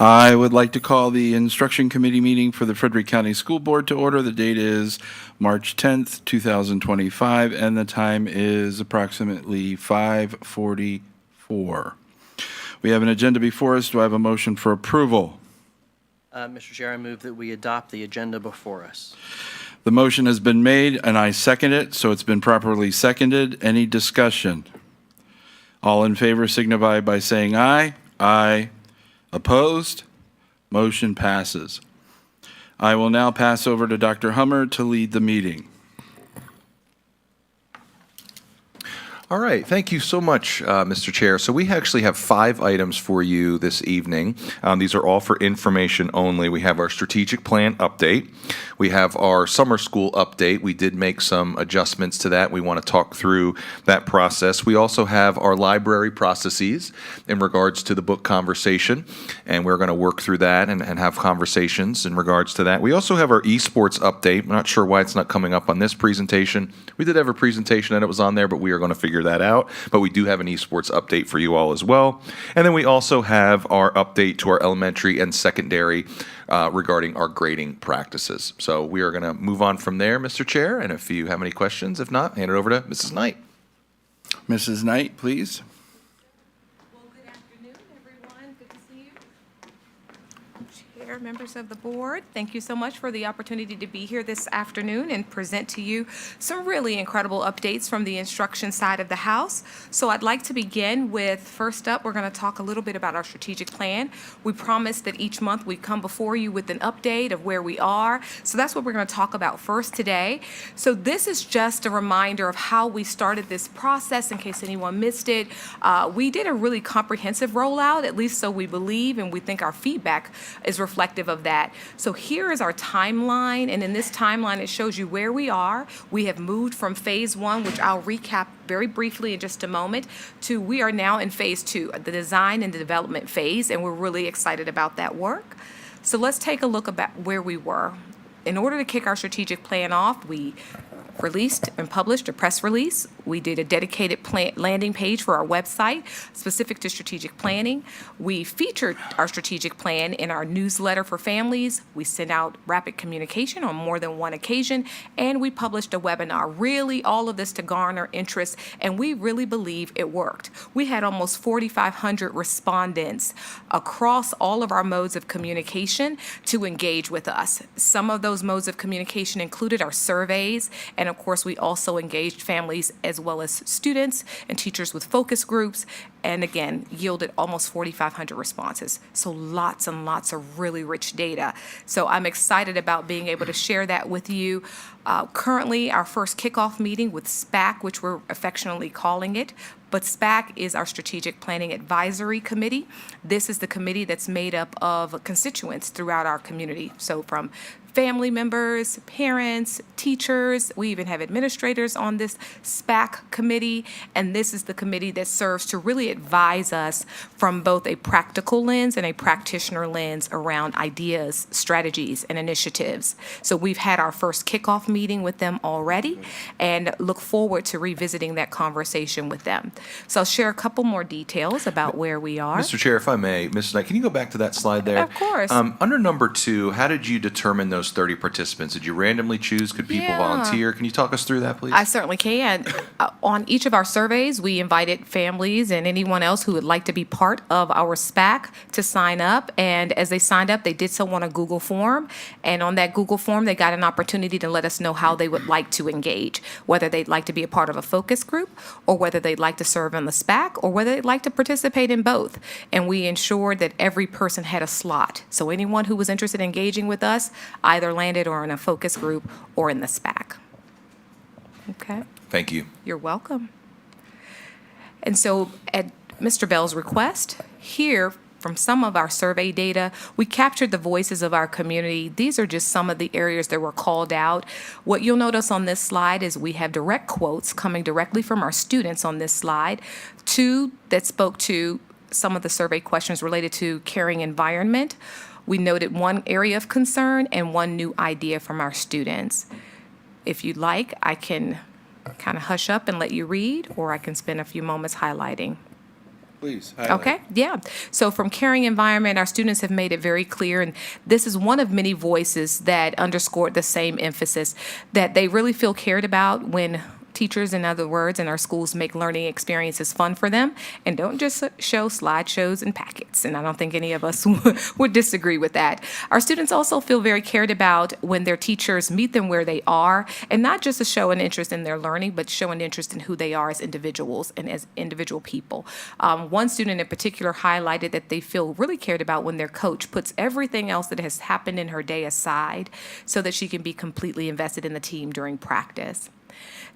I would like to call the Instruction Committee meeting for the Frederick County School Board to order. The date is March 10th, 2025, and the time is approximately 5:44. We have an agenda before us. Do I have a motion for approval? Mr. Chair, I move that we adopt the agenda before us. The motion has been made, and I second it, so it's been properly seconded. Any discussion? All in favor signify by saying aye. Aye. Opposed? Motion passes. I will now pass over to Dr. Hummer to lead the meeting. All right, thank you so much, Mr. Chair. So we actually have 5 items for you this evening. These are all for information only. We have our strategic plan update. We have our summer school update. We did make some adjustments to that. We want to talk through that process. We also have our library processes in regards to the book conversation, and we're going to work through that and have conversations in regards to that. We also have our esports update. I'm not sure why it's not coming up on this presentation. We did have a presentation and it was on there, but we are going to figure that out. But we do have an esports update for you all as well. And then we also have our update to our elementary and secondary regarding our grading practices. So we are going to move on from there, Mr. Chair. And if you have any questions, if not, hand it over to Mrs. Knight. Mrs. Knight, please. Well, good afternoon, everyone. Good to see you. Chair, members of the board, thank you so much for the opportunity to be here this afternoon and present to you some really incredible updates from the instruction side of the house. So I'd like to begin with, first up, we're going to talk a little bit about our strategic plan. We promised that each month we come before you with an update of where we are. So that's what we're going to talk about first today. So this is just a reminder of how we started this process in case anyone missed it. We did a really comprehensive rollout, at least so we believe, and we think our feedback is reflective of that. So here is our timeline, and in this timeline it shows you where we are. We have moved from phase 1, which I'll recap very briefly in just a moment, to we are now in phase 2, the design and the development phase, and we're really excited about that work. So let's take a look about where we were. In order to kick our strategic plan off, we released and published a press release. We did a dedicated landing page for our website specific to strategic planning. We featured our strategic plan in our newsletter for families. We sent out rapid communication on more than one occasion, and we published a webinar. Really, all of this to garner interest, and we really believe it worked. We had almost 4,500 respondents across all of our modes of communication to engage with us. Some of those modes of communication included our surveys, and of course, we also engaged families as well as students and teachers with focus groups, and again, yielded almost 4,500 responses. So lots and lots of really rich data. So I'm excited about being able to share that with you. Currently, our first kickoff meeting with SPAC, which we're affectionately calling it, but SPAC is our Strategic Planning Advisory Committee. This is the committee that's made up of constituents throughout our community. So from family members, parents, teachers, we even have administrators on this SPAC committee, and this is the committee that serves to really advise us from both a practical lens and a practitioner lens around ideas, strategies, and initiatives. So we've had our first kickoff meeting with them already and look forward to revisiting that conversation with them. So I'll share a couple more details about where we are. Mr. Chair, if I may, Mrs. Knight, can you go back to that slide there? Of course. Under number 2, how did you determine those 30 participants? Did you randomly choose? Could people volunteer? Can you talk us through that, please? I certainly can. On each of our surveys, we invited families and anyone else who would like to be part of our SPAC to sign up. And as they signed up, they did so on a Google form. And on that Google form, they got an opportunity to let us know how they would like to engage, whether they'd like to be a part of a focus group, or whether they'd like to serve on the SPAC, or whether they'd like to participate in both. And we ensured that every person had a slot. So anyone who was interested in engaging with us either landed or in a focus group or in the SPAC. Okay. Thank you. You're welcome. And so at Mr. Bell's request, here from some of our survey data, we captured the voices of our community. These are just some of the areas that were called out. What you'll notice on this slide is we have direct quotes coming directly from our students on this slide. 2 that spoke to some of the survey questions related to caring environment. We noted 1 area of concern and 1 new idea from our students. If you'd like, I can kind of hush up and let you read, or I can spend a few moments highlighting. Please, highlight. Okay, yeah. So from caring environment, our students have made it very clear, and this is one of many voices that underscored the same emphasis, that they really feel cared about when teachers, in other words, in our schools make learning experiences fun for them and don't just show slideshows and packets. And I don't think any of us would disagree with that. Our students also feel very cared about when their teachers meet them where they are, and not just to show an interest in their learning, but show an interest in who they are as individuals and as individual people. One student in particular highlighted that they feel really cared about when their coach puts everything else that has happened in her day aside so that she can be completely invested in the team during practice.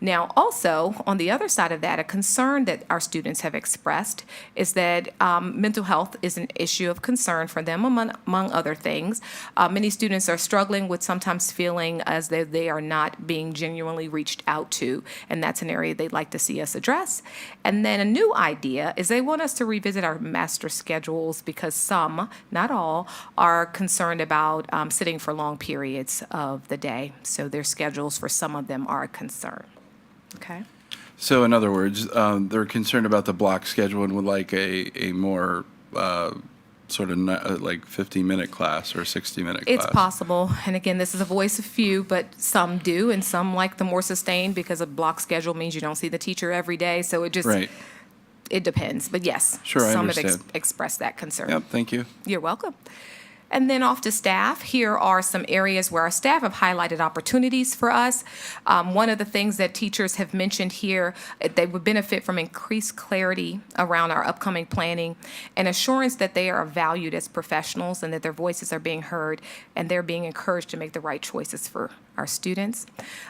Now, also, on the other side of that, a concern that our students have expressed is that mental health is an issue of concern for them, among other things. Many students are struggling with sometimes feeling as though they are not being genuinely reached out to, and that's an area they'd like to see us address. And then a new idea is they want us to revisit our master schedules because some, not all, are concerned about sitting for long periods of the day. So their schedules for some of them are a concern. Okay. So in other words, they're concerned about the block schedule and would like a more sort of like 50-minute class or 60-minute class. It's possible. And again, this is a voice of few, but some do, and some like the more sustained because a block schedule means you don't see the teacher every day. So it just, Right. it depends. But yes, Sure, I some have understand. expressed that concern. Yep, thank you. You're welcome. And then off to staff. Here are some areas where our staff have highlighted opportunities for us. One of the things that teachers have mentioned here, they would benefit from increased clarity around our upcoming planning and assurance that they are valued as professionals and that their voices are being heard and they're being encouraged to make the right choices for our students.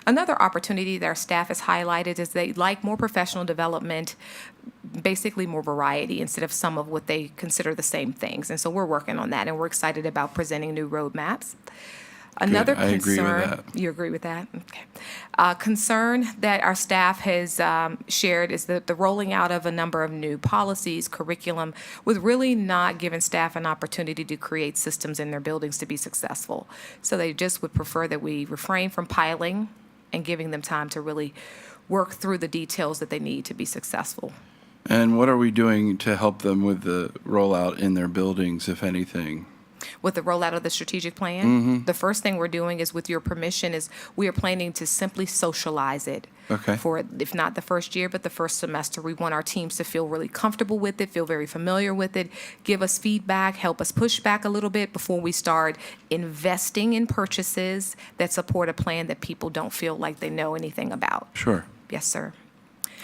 Another opportunity that our staff has highlighted is they like more professional development, basically more variety instead of some of what they consider the same things. And so we're working on that, and we're excited about presenting new roadmaps. Another I agree with concern. that. You agree with that? Okay. Concern that our staff has shared is the rolling out of a number of new policies, curriculum, with really not giving staff an opportunity to create systems in their buildings to be successful. So they just would prefer that we refrain from piling and giving them time to really work through the details that they need to be successful. And what are we doing to help them with the rollout in their buildings, if anything? With the rollout of the strategic plan, the first thing we're doing is, with your permission, is we are planning to simply socialize it. Okay. For, if not the first year, but the first semester. We want our teams to feel really comfortable with it, feel very familiar with it, give us feedback, help us push back a little bit before we start investing in purchases that support a plan that people don't feel like they know anything about. Sure. Yes, sir.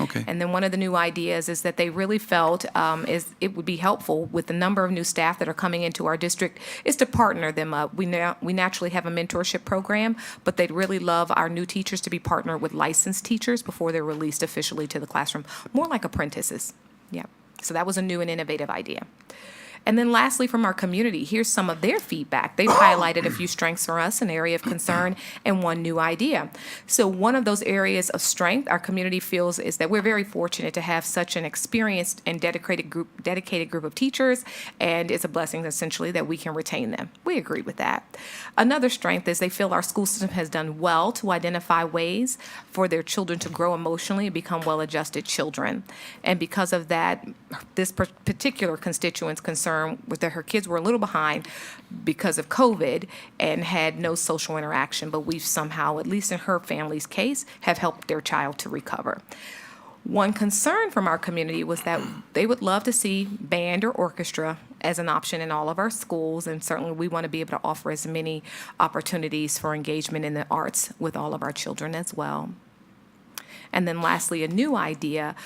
Okay. And then one of the new ideas is that they really felt is it would be helpful with the number of new staff that are coming into our district is to partner them up. We naturally have a mentorship program, but they'd really love our new teachers to be partnered with licensed teachers before they're released officially to the classroom, more like apprentices. Yeah. So that was a new and innovative idea. And then lastly, from our community, here's some of their feedback. They've highlighted a few strengths for us, an area of concern, and one new idea. So one of those areas of strength our community feels is that we're very fortunate to have such an experienced and dedicated group of teachers, and it's a blessing essentially that we can retain them. We agree with that. Another strength is they feel our school system has done well to identify ways for their children to grow emotionally and become well-adjusted children. And because of that, this particular constituent's concern was that her kids were a little behind because of COVID and had no social interaction, but we've somehow, at least in her family's case, have helped their child to recover. One concern from our community was that they would love to see band or orchestra as an option in all of our schools, and certainly we want to be able to offer as many opportunities for engagement in the arts with all of our children as well. And then lastly, a new idea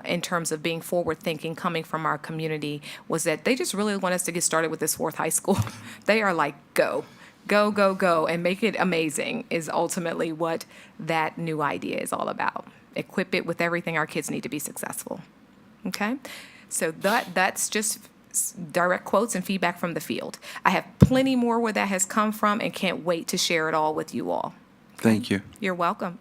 in terms of being forward-thinking coming from our community was that they just really want us to get started with this fourth high school. They are like, go, go, go, go, and make it amazing is ultimately what that new idea is all about. Equip it with everything our kids need to be successful. Okay? So that's just direct quotes and feedback from the field. I have plenty more where that has come from and can't wait to share it all with you all. Thank you. You're welcome.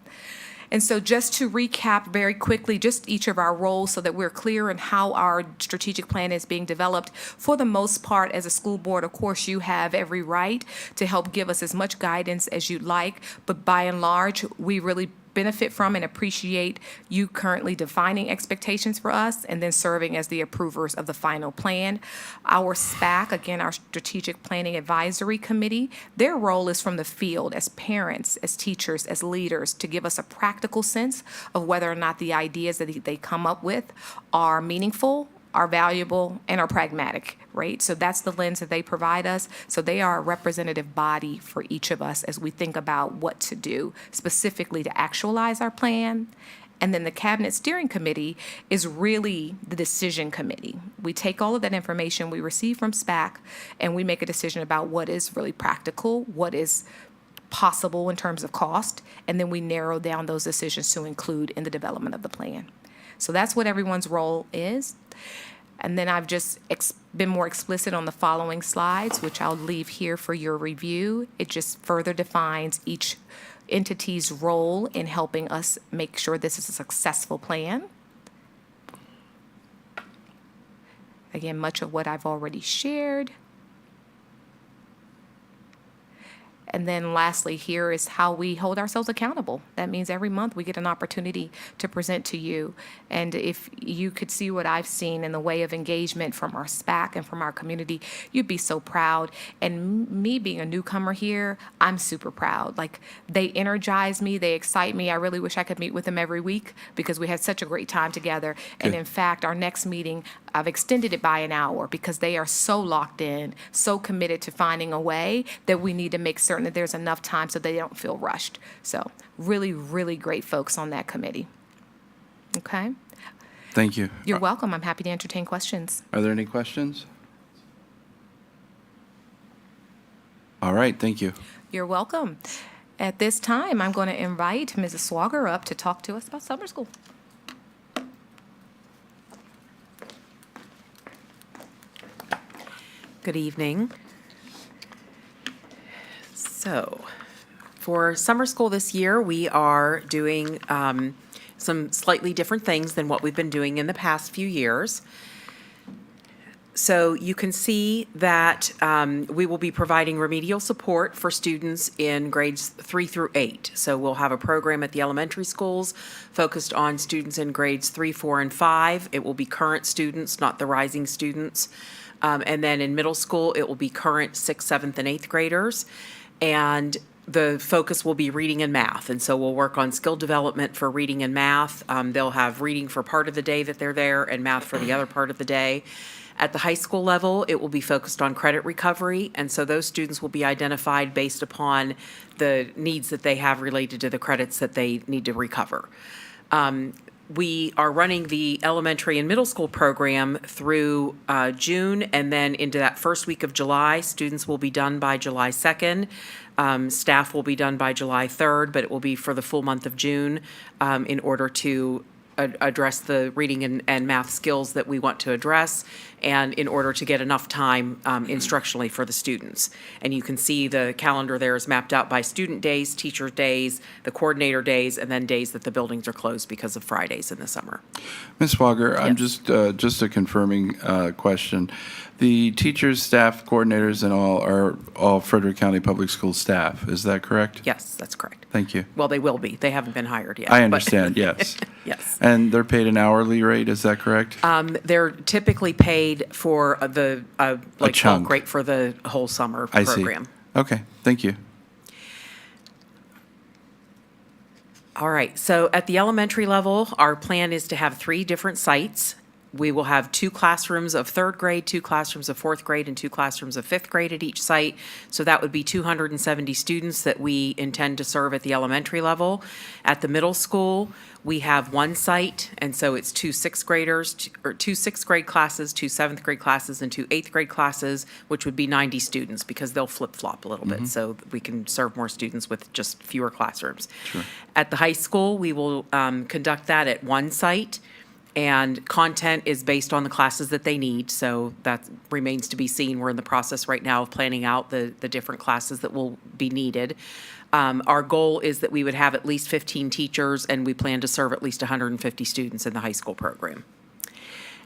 And so just to recap very quickly, just each of our roles so that we're clear in how our strategic plan is being developed. For the most part, as a school board, of course, you have every right to help give us as much guidance as you'd like. But by and large, we really benefit from and appreciate you currently defining expectations for us and then serving as the approvers of the final plan. Our SPAC, again, our Strategic Planning Advisory Committee, their role is from the field as parents, as teachers, as leaders to give us a practical sense of whether or not the ideas that they come up with are meaningful, are valuable, and are pragmatic, right? So that's the lens that they provide us. So they are a representative body for each of us as we think about what to do specifically to actualize our plan. And then the Cabinet Steering Committee is really the decision committee. We take all of that information we receive from SPAC and we make a decision about what is really practical, what is possible in terms of cost, and then we narrow down those decisions to include in the development of the plan. So that's what everyone's role is. And then I've just been more explicit on the following slides, which I'll leave here for your review. It just further defines each entity's role in helping us make sure this is a successful plan. Again, much of what I've already shared. And then lastly, here is how we hold ourselves accountable. That means every month we get an opportunity to present to you. And if you could see what I've seen in the way of engagement from our SPAC and from our community, you'd be so proud. And me being a newcomer here, I'm super proud. Like, they energize me, they excite me. I really wish I could meet with them every week because we had such a great time together. And in fact, our next meeting, I've extended it by an hour because they are so locked in, so committed to finding a way that we need to make certain that there's enough time so they don't feel rushed. So really, really great folks on that committee. Okay? Thank you. You're welcome. I'm happy to entertain questions. Are there any questions? All right, thank you. You're welcome. At this time, I'm going to invite Mrs. Swager up to talk to us about summer school. Good evening. So, for summer school this year, we are doing some slightly different things than what we've been doing in the past few years. So you can see that we will be providing remedial support for students in grades 3 through 8. So we'll have a program at the elementary schools focused on students in grades 3, 4, and 5. It will be current students, not the rising students. And then in middle school, it will be current 6th, 7th, and 8th graders. And the focus will be reading and math. And so we'll work on skill development for reading and math. They'll have reading for part of the day that they're there and math for the other part of the day. At the high school level, it will be focused on credit recovery. And so those students will be identified based upon the needs that they have related to the credits that they need to recover. We are running the elementary and middle school program through June, and then into that first week of July. Students will be done by July 2nd. Staff will be done by July 3rd, but it will be for the full month of June in order to address the reading and math skills that we want to address, and in order to get enough time instructionally for the students. And you can see the calendar there is mapped out by student days, teacher days, the coordinator days, and then days that the buildings are closed because of Fridays in the summer. Ms. Swager, I'm Yes. just a confirming question. The teachers, staff, coordinators, and all are all Frederick County Public School staff. Is that correct? Yes, that's correct. Thank you. Well, they will be. They haven't been hired yet. I but- understand, yes. Yes. And they're paid an hourly rate, is that correct? They're typically paid for the, like, chunk. bulk rate for the whole summer I see. program. Okay, thank you. All right, so at the elementary level, our plan is to have 3 different sites. We will have 2 classrooms of 3rd grade, 2 classrooms of 4th grade, and 2 classrooms of 5th grade at each site. So that would be 270 students that we intend to serve at the elementary level. At the middle school, we have 1 site, and so it's 2 6th graders, or 2 6th grade classes, 2 7th grade classes, and 2 8th grade classes, which would be 90 students, because they'll flip-flop a little bit, so we can serve more students with just fewer classrooms. At the high school, we will conduct that at 1 site, and content is based on the classes that they need, so that remains to be seen. We're in the process right now of planning out the different classes that will be needed. Our goal is that we would have at least 15 teachers, and we plan to serve at least 150 students in the high school program.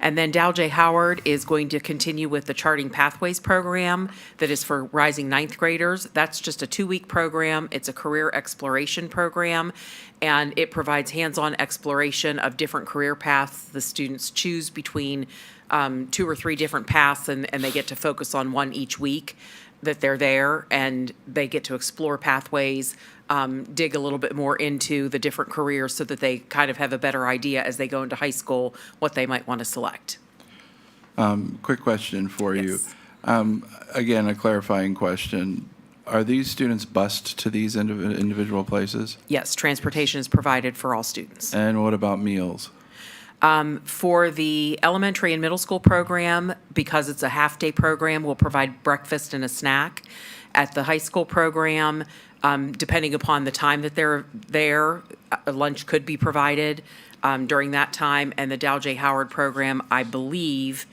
And then Dow J. Howard is going to continue with the Charting Pathways program that is for rising ninth graders. That's just a 2-week program. It's a career exploration program, and it provides hands-on exploration of different career paths. The students choose between 2 or 3 different paths, and they get to focus on one each week that they're there, and they get to explore pathways, dig a little bit more into the different careers so that they kind of have a better idea as they go into high school what they might want to select. Quick question for you. Yes. Again, a clarifying question. Are these students bused to these individual places? Yes, transportation is provided for all students. And what about meals? For the elementary and middle school program, because it's a half-day program, we'll provide breakfast and a snack. At the high school program, depending upon the time that they're there, a lunch could be provided during that time. And the Dow J. Howard program, I believe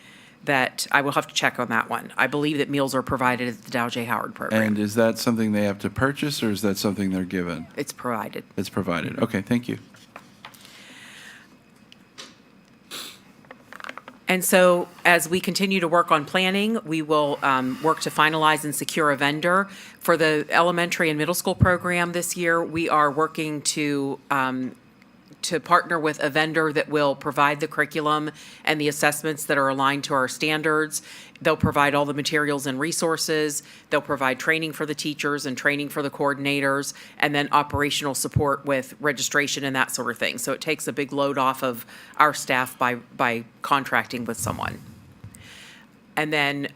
that, I will have to check on that one. I believe that meals are provided at the Dow J. Howard program. And is that something they have to purchase, or is that something they're given? It's provided. It's provided. Okay, thank you. And so as we continue to work on planning, we will work to finalize and secure a vendor. For the elementary and middle school program this year, we are working to partner with a vendor that will provide the curriculum and the assessments that are aligned to our standards. They'll provide all the materials and resources. They'll provide training for the teachers and training for the coordinators, and then operational support with registration and that sort of thing. So it takes a big load off of our staff by contracting with someone. And then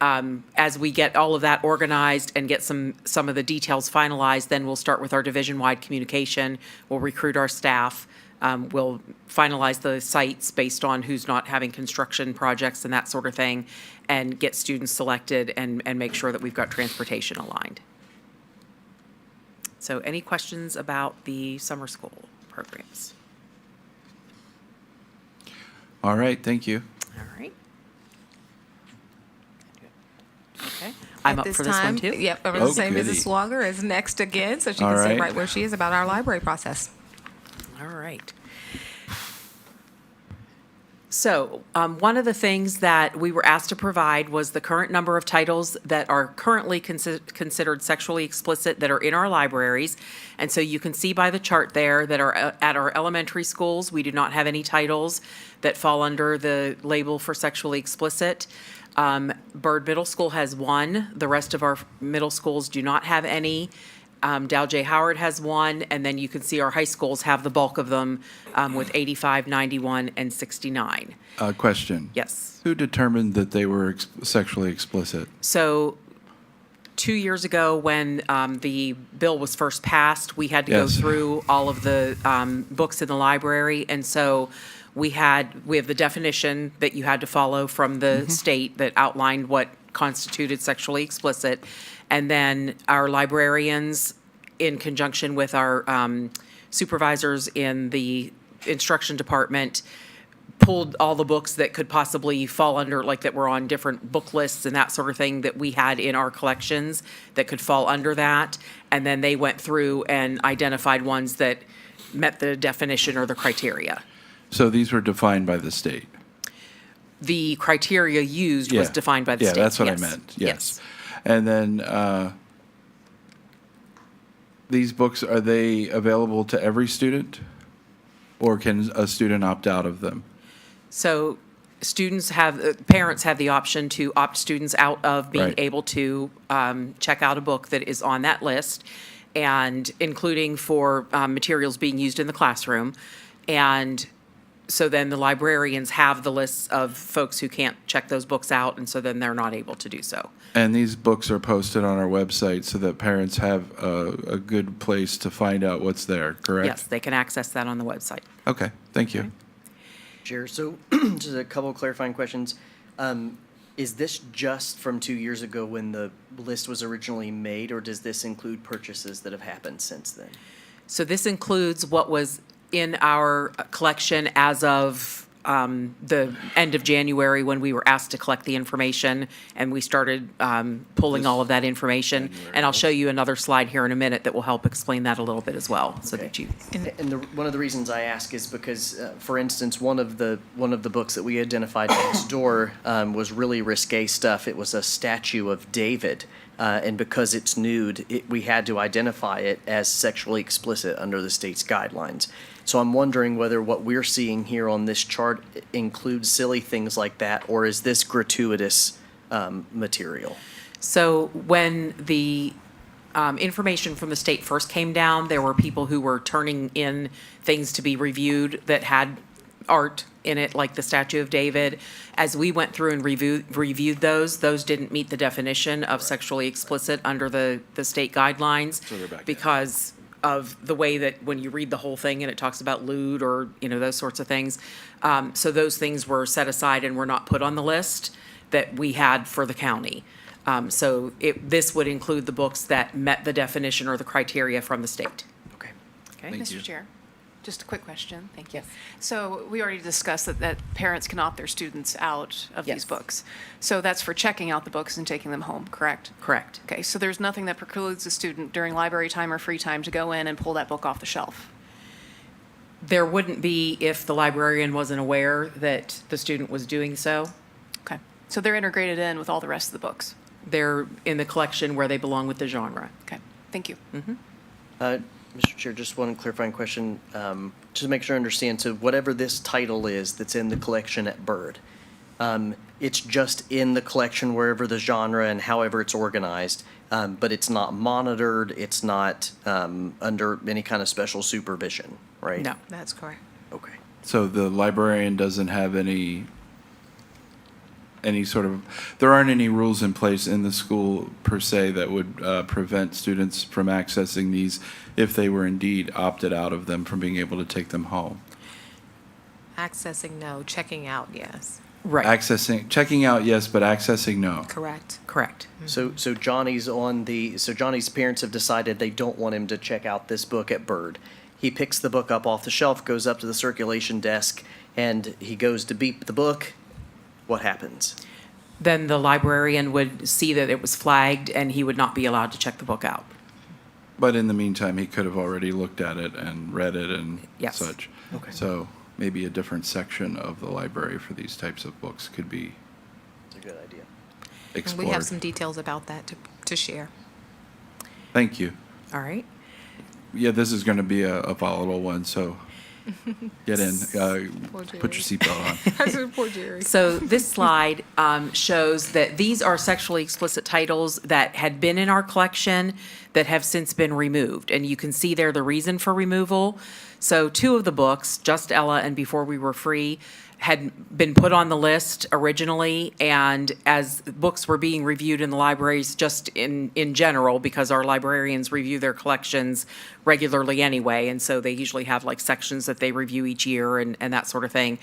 as we get all of that organized and get some of the details finalized, then we'll start with our division-wide communication. We'll recruit our staff. We'll finalize the sites based on who's not having construction projects and that sort of thing, and get students selected and make sure that we've got transportation aligned. So any questions about the summer school programs? All right, thank you. All right. Okay. I'm At up for this one, too. Yep, I'm the same. goody. Mrs. Swager is next again, so she All can say right. right where she is about our library process. All right. So, one of the things that we were asked to provide was the current number of titles that are currently considered sexually explicit that are in our libraries. And so you can see by the chart there that are at our elementary schools, we do not have any titles that fall under the label for sexually explicit. Byrd Middle School has 1. The rest of our middle schools do not have any. Dow J. Howard has 1, and then you can see our high schools have the bulk of them with 85, 91, and 69. Question. Yes. Who determined that they were sexually explicit? So 2 years ago, when the bill was first passed, we had to go Yes. through all of the books in the library, and so we have the definition that you had to follow from the state that outlined what constituted sexually explicit. And then our librarians, in conjunction with our supervisors in the instruction department, pulled all the books that could possibly fall under, like that were on different book lists and that sort of thing that we had in our collections that could fall under that. And then they went through and identified ones that met the definition or the criteria. So these were defined by the state? The criteria used was Yeah. defined by the Yeah, state. that's what I Yes. meant, yes. And then these books, are they available to every student? Or can a student opt out of them? So parents have the option to opt students out of being Right. able to check out a book that is on that list, and including for materials being used in the classroom. And so then the librarians have the lists of folks who can't check those books out, and so then they're not able to do so. And these books are posted on our website so that parents have a good place to find out what's there, correct? Yes, they can access that on the website. Okay, thank you. Chair, so just a couple clarifying questions. Is this just from 2 years ago when the list was originally made, or does this include purchases that have happened since then? So this includes what was in our collection as of the end of January when we were asked to collect the information, and we started pulling all of that information. And I'll show you another slide here in a minute that will help explain that a little bit as well, so that you. One of the reasons I ask is because, for instance, one of the books that we identified next door was really risque stuff. It was a statue of David, and because it's nude, we had to identify it as sexually explicit under the state's guidelines. So I'm wondering whether what we're seeing here on this chart includes silly things like that, or is this gratuitous material? So when the information from the state first came down, there were people who were turning in things to be reviewed that had art in it, like the Statue of David. As we went through and reviewed those didn't meet the definition of sexually explicit under the state guidelines. So they're back in. Because of the way that when you read the whole thing and it talks about lewd or, those sorts of things. So those things were set aside and were not put on the list that we had for the county. So this would include the books that met the definition or the criteria from the state. Okay. Okay? Thank you. Mr. Chair, just a quick question. Thank you. So we already discussed that parents can opt their students out of Yes. these books. So that's for checking out the books and taking them home, correct? Correct. Okay, so there's nothing that precludes the student during library time or free time to go in and pull that book off the shelf? There wouldn't be if the librarian wasn't aware that the student was doing so. Okay, so they're integrated in with all the rest of the books? They're in the collection where they belong with the genre. Okay, thank you. Mr. Chair, just one clarifying question, just to make sure I understand. So whatever this title is that's in the collection at Byrd, it's just in the collection wherever the genre and however it's organized, but it's not monitored, it's not under any kind of special supervision, right? No. That's correct. Okay. So the librarian doesn't have any sort of, there aren't any rules in place in the school per se that would prevent students from accessing these if they were indeed opted out of them from being able to take them home. Accessing, no. Checking out, yes. Right. Checking out, yes, but accessing, no. Correct. Correct. So Johnny's parents have decided they don't want him to check out this book at Byrd. He picks the book up off the shelf, goes up to the circulation desk, and he goes to beep the book. What happens? Then the librarian would see that it was flagged and he would not be allowed to check the book out. But in the meantime, he could have already looked at it and read it and Yes. such. Okay. So maybe a different section of the library for these types of books could be It's a good idea. And explored. we have some details about that to share. Thank you. All right. Yeah, this is going to be a volatile one, so get in. Put your seatbelt on. Poor Jerry. So this slide shows that these are sexually explicit titles that had been in our collection that have since been removed. And you can see there the reason for removal. So two of the books, Just Ella and Before We Were Free, had been put on the list originally, and as books were being reviewed in the libraries, just in general, because our librarians review their collections regularly anyway, and so they usually have like sections that they review each year and that sort of thing.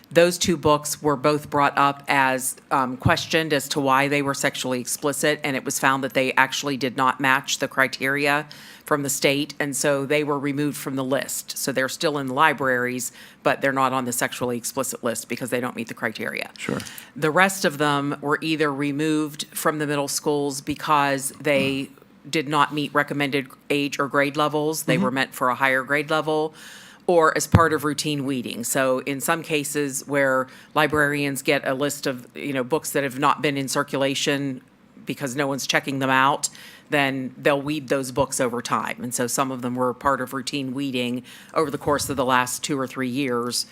Those two books were both brought up as questioned as to why they were sexually explicit, and it was found that they actually did not match the criteria from the state, and so they were removed from the list. So they're still in the libraries, but they're not on the sexually explicit list because they don't meet the criteria. Sure. The rest of them were either removed from the middle schools because they did not meet recommended age or grade levels. They were meant for a higher grade level, or as part of routine weeding. So in some cases where librarians get a list of, books that have not been in circulation because no one's checking them out, then they'll weed those books over time. And so some of them were part of routine weeding over the course of the last 2 or 3 years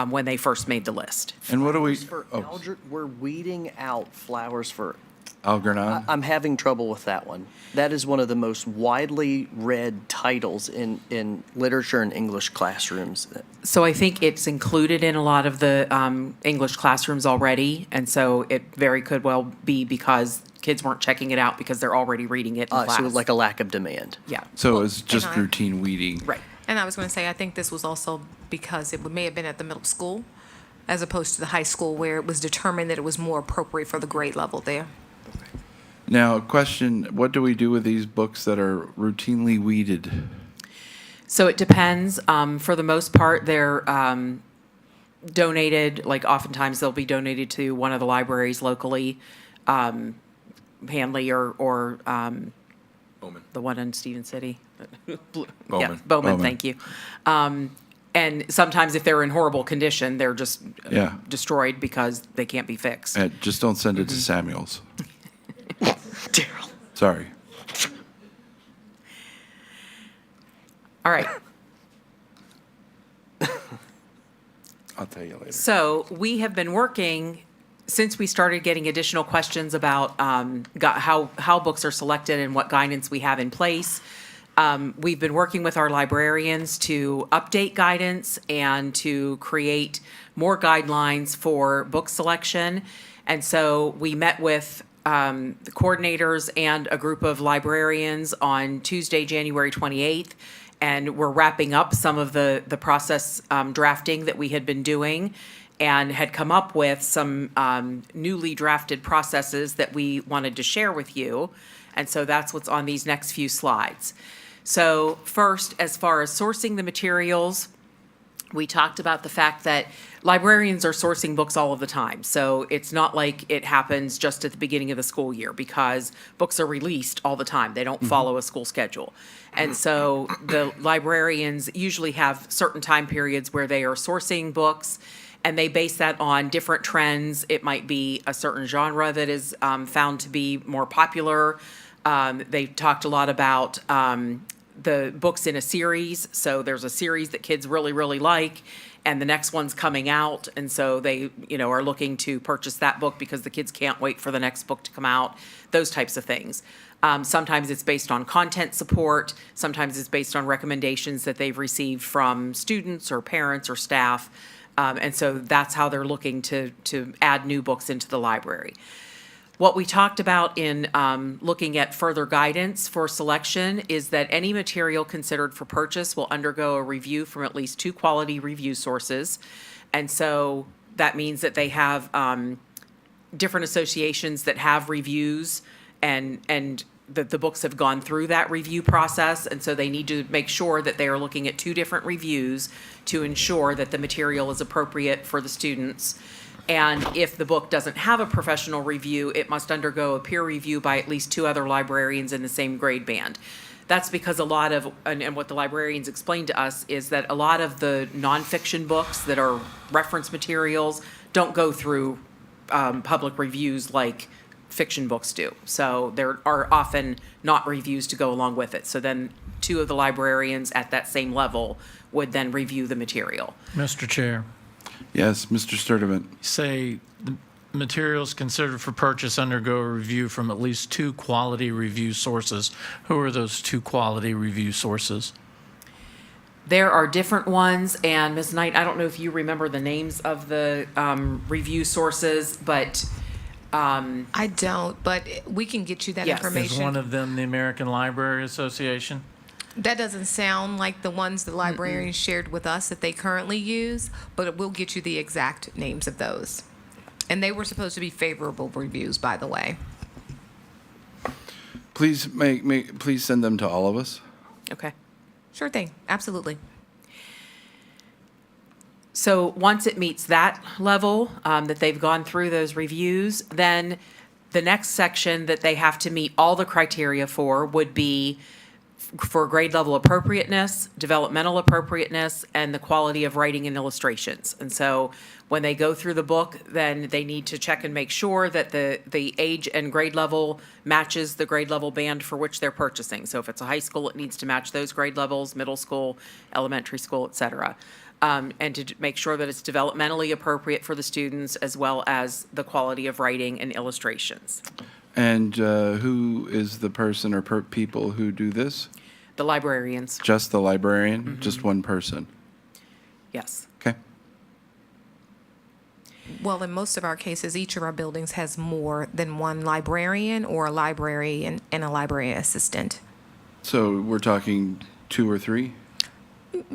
when they first made the list. And what do we? We're weeding out flowers for. Algernon? I'm having trouble with that one. That is one of the most widely read titles in literature and English classrooms. So I think it's included in a lot of the English classrooms already, and so it very could well be because kids weren't checking it out because they're already reading it in class. So like a lack of demand. Yeah, So it was just and I- routine weeding. right. And I was going to say, I think this was also because it may have been at the middle school as opposed to the high school where it was determined that it was more appropriate for the grade level there. Now, question, what do we do with these books that are routinely weeded? So it depends. For the most part, donated, like oftentimes they'll be donated to one of the libraries locally, Hanley or Bowman. the one in Stephen City. Yeah, Bowman. Bowman, thank you. And sometimes if they're in horrible condition, they're just Yeah. destroyed because they can't be fixed. Just don't send it to Samuel's. Daryl. Sorry. All right. I'll tell you later. So we have been working since we started getting additional questions about how books are selected and what guidance we have in place. We've been working with our librarians to update guidance and to create more guidelines for book selection. And so we met with the coordinators and a group of librarians on Tuesday, January 28th. And we're wrapping up some of the process drafting that we had been doing and had come up with some newly drafted processes that we wanted to share with you. And so that's what's on these next few slides. So first, as far as sourcing the materials, we talked about the fact that librarians are sourcing books all of the time. So it's not like it happens just at the beginning of the school year because books are released all the time. They don't follow a school schedule. And so the librarians usually have certain time periods where they are sourcing books, and they base that on different trends. It might be a certain genre that is found to be more popular. They talked a lot about the books in a series. So there's a series that kids really, really like, and the next one's coming out. And so they, are looking to purchase that book because the kids can't wait for the next book to come out, those types of things. Sometimes it's based on content support. Sometimes it's based on recommendations that they've received from students or parents or staff. And so that's how they're looking to add new books into the library. What we talked about in looking at further guidance for selection is that any material considered for purchase will undergo a review from at least 2 quality review sources. And so that means that they have different associations that have reviews and that the books have gone through that review process. And so they need to make sure that they are looking at 2 different reviews to ensure that the material is appropriate for the students. And if the book doesn't have a professional review, it must undergo a peer review by at least 2 other librarians in the same grade band. That's because a lot of, and what the librarians explained to us, is that a lot of the nonfiction books that are reference materials don't go through public reviews like fiction books do. So there are often not reviews to go along with it. So then 2 of the librarians at that same level would then review the material. Mr. Chair, Yes, Mr. Sturdivant. say the materials considered for purchase undergo a review from at least 2 quality review sources. Who are those 2 quality review sources? There are different ones, and Ms. Knight, I don't know if you remember the names of the review sources, but I don't, but we can get you that Yes. Is information. one of them the American Library Association? That doesn't sound like the ones the librarians shared with us that they currently use, but we'll get you the exact names of those. And they were supposed to be favorable reviews, by the way. Please please send them to all of us. okay. Sure thing, absolutely. So once it meets that level, that they've gone through those reviews, then the next section that they have to meet all the criteria for would be for grade level appropriateness, developmental appropriateness, and the quality of writing and illustrations. And so when they go through the book, then they need to check and make sure that the age and grade level matches the grade level band for which they're purchasing. So if it's a high school, it needs to match those grade levels, middle school, elementary school, et cetera. And to make sure that it's developmentally appropriate for the students as well as the quality of writing and illustrations. And who is the person or people who do this? The librarians, Just the librarian? Just one person? yes. Okay. Well, in most of our cases, each of our buildings has more than one librarian or a librarian and a library assistant. So we're talking 2 or 3?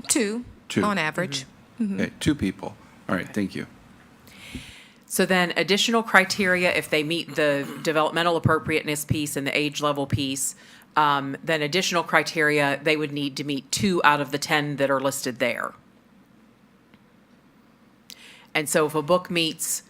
2 2. on average. Okay, 2 people. All right, thank you. So then additional criteria, if they meet the developmental appropriateness piece and the age level piece, then additional criteria, they would need to meet 2 out of the 10 that are listed there. And so if a book meets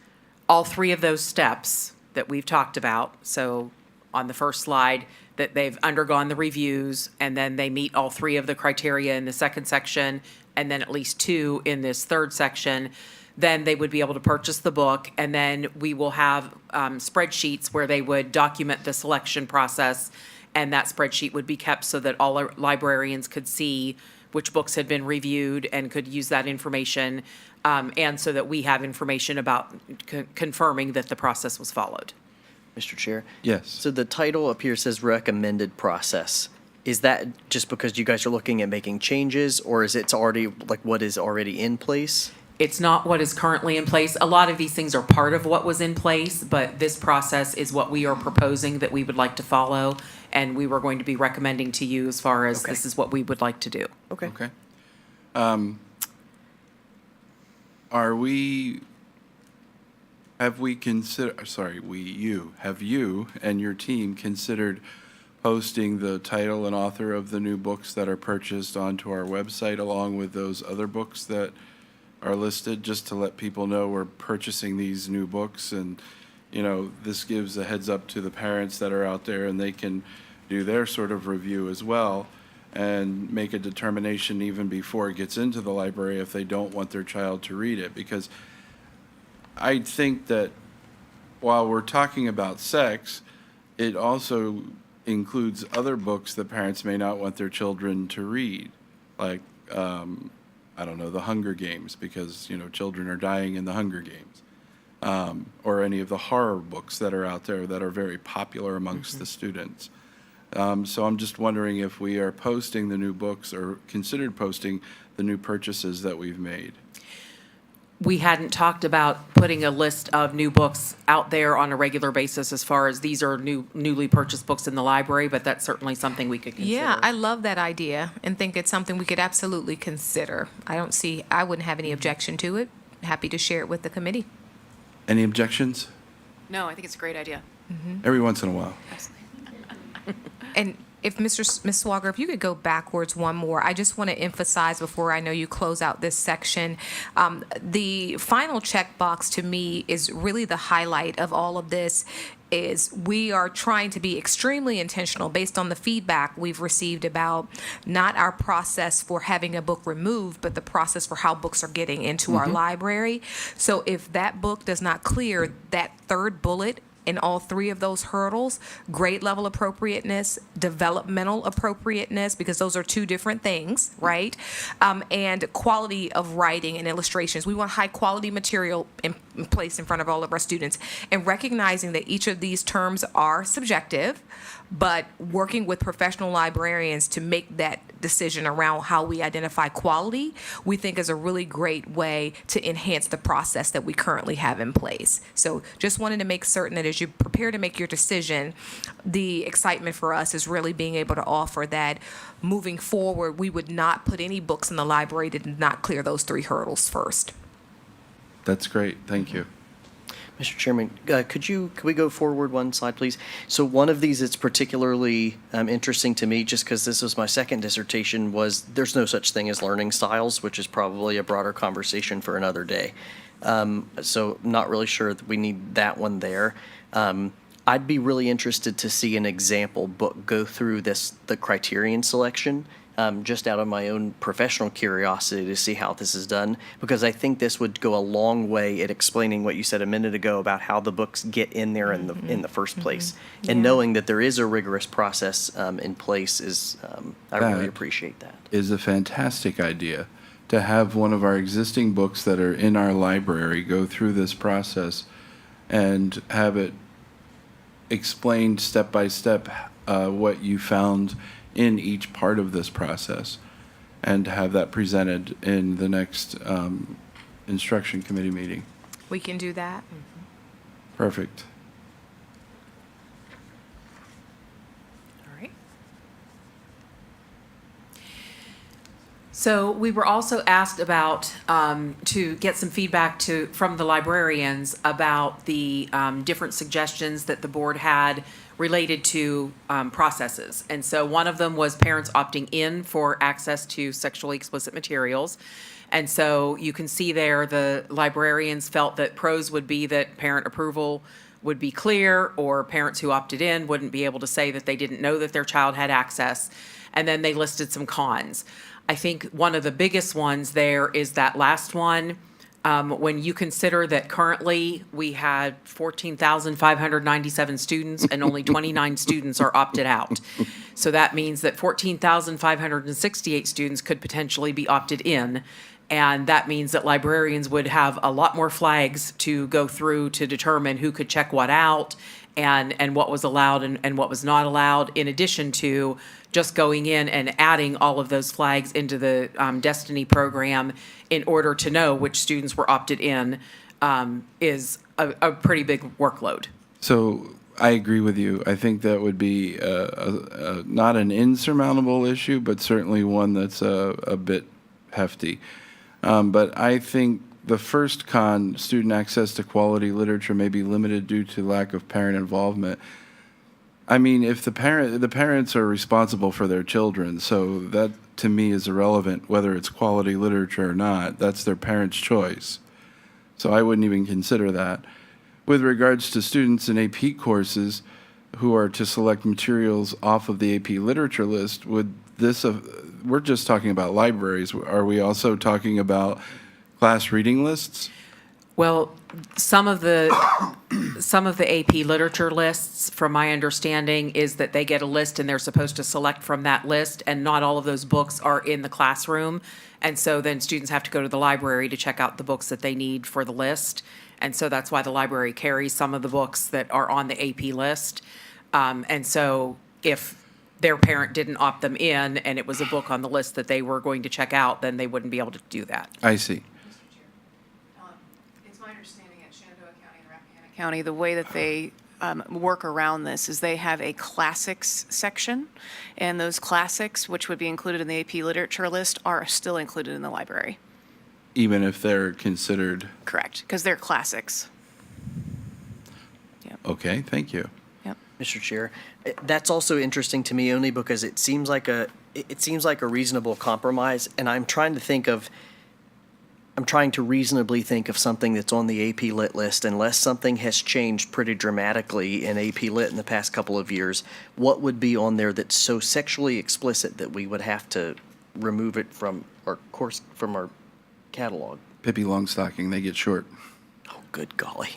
all three of those steps that we've talked about, so on the first slide, that they've undergone the reviews, and then they meet all three of the criteria in the second section, and then at least two in this third section, then they would be able to purchase the book, and then we will have spreadsheets where they would document the selection process, and that spreadsheet would be kept so that all our librarians could see which books had been reviewed and could use that information, and so that we have information about confirming that the process was followed. Mr. Chair? Yes. So the title up here says recommended process. Is that just because you guys are looking at making changes, or is it's already, like, what is already in place? It's not what is currently in place. A lot of these things are part of what was in place, but this process is what we are proposing that we would like to follow, and we were going to be recommending to you as far as Okay. this is what we would like to do. Okay. Okay. Have you and your team considered posting the title and author of the new books that are purchased onto our website along with those other books that are listed, just to let people know we're purchasing these new books? And, you know, this gives a heads up to the parents that are out there, and they can do their sort of review as well and make a determination even before it gets into the library if they don't want their child to read it. Because I think that while we're talking about sex, it also includes other books that parents may not want their children to read, like, I don't know, The Hunger Games, because, you know, children are dying in the Hunger Games, or any of the horror books that are out there that are very popular amongst the students. So I'm just wondering if we are posting the new books or considered posting the new purchases that we've made. We hadn't talked about putting a list of new books out there on a regular basis as far as these are newly purchased books in the library, but that's certainly something we could consider. Yeah, I love that idea and think it's something we could absolutely consider. I wouldn't have any objection to it. Happy to share it with the committee. Any objections? No, I think it's a great idea. Every once in a while. And if Ms. Swager, if you could go backwards one more, I just want to emphasize before I know you close out this section, the final checkbox to me is really the highlight of all of this. Is we are trying to be extremely intentional based on the feedback we've received about not our process for having a book removed, but the process for how books are getting into our library. So if that book does not clear that third bullet in all three of those hurdles, grade level appropriateness, developmental appropriateness, because those are two different things, right? And quality of writing and illustrations. We want high quality material in place in front of all of our students, and recognizing that each of these terms are subjective, but working with professional librarians to make that decision around how we identify quality, we think is a really great way to enhance the process that we currently have in place. So just wanted to make certain that as you prepare to make your decision, the excitement for us is really being able to offer that moving forward, we would not put any books in the library that did not clear those three hurdles first. That's great. Thank you. Mr. Chairman, could we go forward one slide, please? So one of these that's particularly interesting to me, just because this was my second dissertation, was there's no such thing as learning styles, which is probably a broader conversation for another day. So not really sure that we need that one there. I'd be really interested to see an example book go through the criterion selection, just out of my own professional curiosity to see how this is done, because I think this would go a long way at explaining what you said a minute ago about how the books get in there in the first place. And Yeah. knowing that there is a rigorous process in place is, I really That appreciate that. Is a fantastic idea to have one of our existing books that are in our library go through this process and have it explained step by step what you found in each part of this process, and have that presented in the next instruction committee meeting. We can do that. Perfect. All right. So we were also asked about, to get some feedback from the librarians about the different suggestions that the board had related to processes. And so one of them was parents opting in for access to sexually explicit materials. And so you can see there, the librarians felt that pros would be that parent approval would be clear, or parents who opted in wouldn't be able to say that they didn't know that their child had access. And then they listed some cons. I think one of the biggest ones there is that last one. When you consider that currently we had 14,597 students and only 29 students are opted out. So that means that 14,568 students could potentially be opted in. And that means that librarians would have a lot more flags to go through to determine who could check what out and what was allowed and what was not allowed, in addition to just going in and adding all of those flags into the Destiny program in order to know which students were opted in, is a pretty big workload. So I agree with you. I think that would be not an insurmountable issue, but certainly one that's a bit hefty. But I think the first con, student access to quality literature, may be limited due to lack of parent involvement. I mean, if the parents are responsible for their children, so that to me is irrelevant whether it's quality literature or not. That's their parents' choice. So I wouldn't even consider that. With regards to students in AP courses who are to select materials off of the AP literature list, would this, we're just talking about libraries. Are we also talking about class reading lists? Well, some of the AP literature lists, from my understanding, is that they get a list and they're supposed to select from that list, and not all of those books are in the classroom. And so then students have to go to the library to check out the books that they need for the list. And so that's why the library carries some of the books that are on the AP list. And so if their parent didn't opt them in and it was a book on the list that they were going to check out, then they wouldn't be able to do that. I see. It's my understanding at Shenandoah County and Rappahannock County, the way that they work around this is they have a classics section, and those classics, which would be included in the AP literature list, are still included in the library. Even if they're considered, Correct, because they're classics. okay, thank you. Yep. Mr. Chair, that's also interesting to me only because it seems like a reasonable compromise, and I'm trying to reasonably think of something that's on the AP Lit list, unless something has changed pretty dramatically in AP Lit in the past couple of years. What would be on there that's so sexually explicit that we would have to remove it from our course, from our catalog? Pippi Longstocking, they get short. Oh, good golly.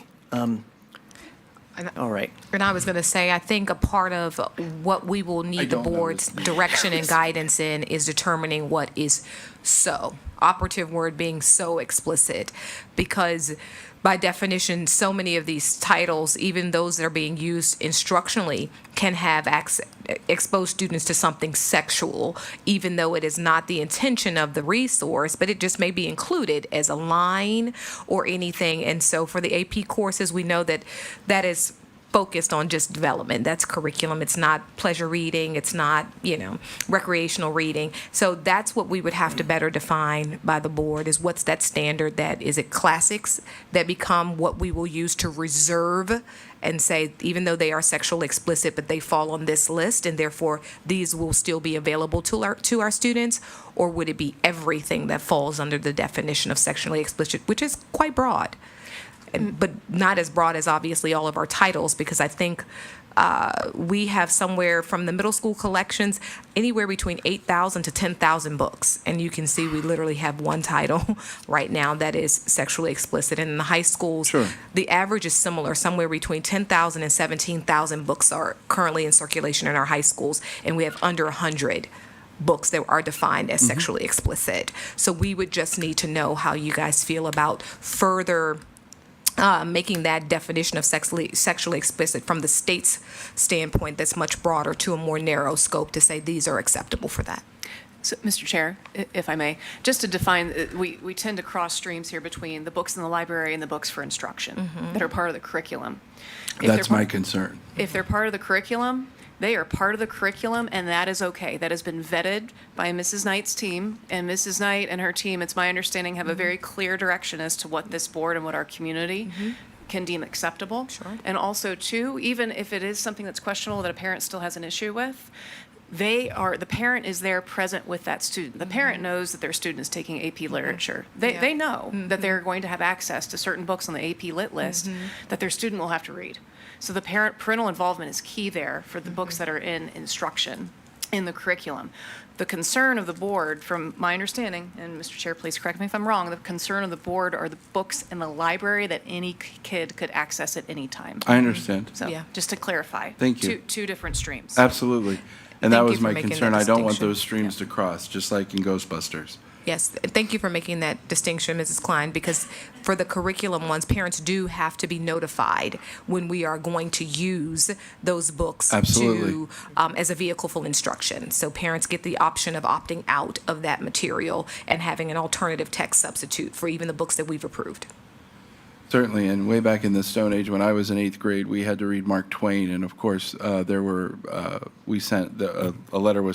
All right. And I was going to say, I think a part of what we will need the board's direction and guidance in is determining what is so, operative word being so explicit, because by definition, so many of these titles, even those that are being used instructionally, can have expose students to something sexual, even though it is not the intention of the resource, but it just may be included as a line or anything. And so for the AP courses, we know that that is focused on just development. That's curriculum. It's not pleasure reading. It's not, recreational reading. So that's what we would have to better define by the board, is what's that standard, that is it classics that become what we will use to reserve and say, even though they are sexually explicit, but they fall on this list and therefore these will still be available to our students? Or would it be everything that falls under the definition of sexually explicit, which is quite broad? But not as broad as obviously all of our titles, because I think we have somewhere from the middle school collections anywhere between 8,000 to 10,000 books. And you can see we literally have one title right now that is sexually explicit. And in the high schools, Sure. The average is similar. Somewhere between 10,000 and 17,000 books are currently in circulation in our high schools. And we have under 100 books that are defined as sexually explicit. So we would just need to know how you guys feel about further making that definition of sexually explicit from the state's standpoint that's much broader to a more narrow scope to say these are acceptable for that. So, Mr. Chair, if I may, just to define, we tend to cross streams here between the books in the library and the books for instruction that are part of the curriculum. That's my concern. If they're part of the curriculum, They are part of the curriculum, and that is okay. That has been vetted by Mrs. Knight's team, and Mrs. Knight and her team, it's my understanding, have a very clear direction as to what this board and what our community can deem acceptable. Sure. And also, too, even if it is something that's questionable that a parent still has an issue with, the parent is there present with that student. The parent knows that their student is taking AP literature. They know that they're going to have access to certain books on the AP Lit list that their student will have to read. So the parental involvement is key there for the books that are in instruction in the curriculum. The concern of the board, from my understanding, and Mr. Chair, please correct me if I'm wrong, the concern of the board are the books in the library that any kid could access at any time. I understand. So, Yeah. just to clarify. Thank you. Two different streams. Absolutely. And that Thank you was for my making that concern. I don't want distinction. those streams to cross, just like in Ghostbusters. Yes, thank you for making that distinction, Mrs. Klein, because for the curriculum ones, parents do have to be notified when we are going to use those books Absolutely. to, as a vehicle for instruction. So parents get the option of opting out of that material and having an alternative text substitute for even the books that we've approved. Certainly, and way back in the Stone Age, when I was in 8th grade, we had to read Mark Twain, and of course, a letter was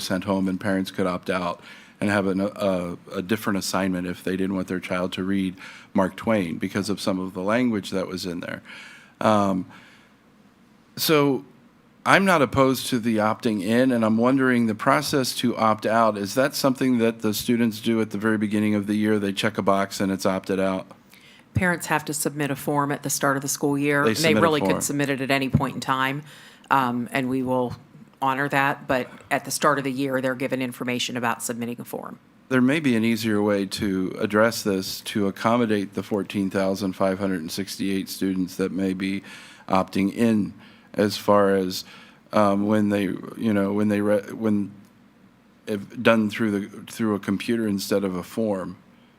sent home, and parents could opt out and have a different assignment if they didn't want their child to read Mark Twain because of some of the language that was in there. So I'm not opposed to the opting in, and I'm wondering the process to opt out, is that something that the students do at the very beginning of the year? They check a box and it's opted out? Parents have to submit a form at the start of the school year. They submit a really form. could submit it at any point in time, and we will honor that. But at the start of the year, they're given information about submitting a form. There may be an easier way to address this to accommodate the 14,568 students that may be opting in, as far as if done through a computer instead of a form.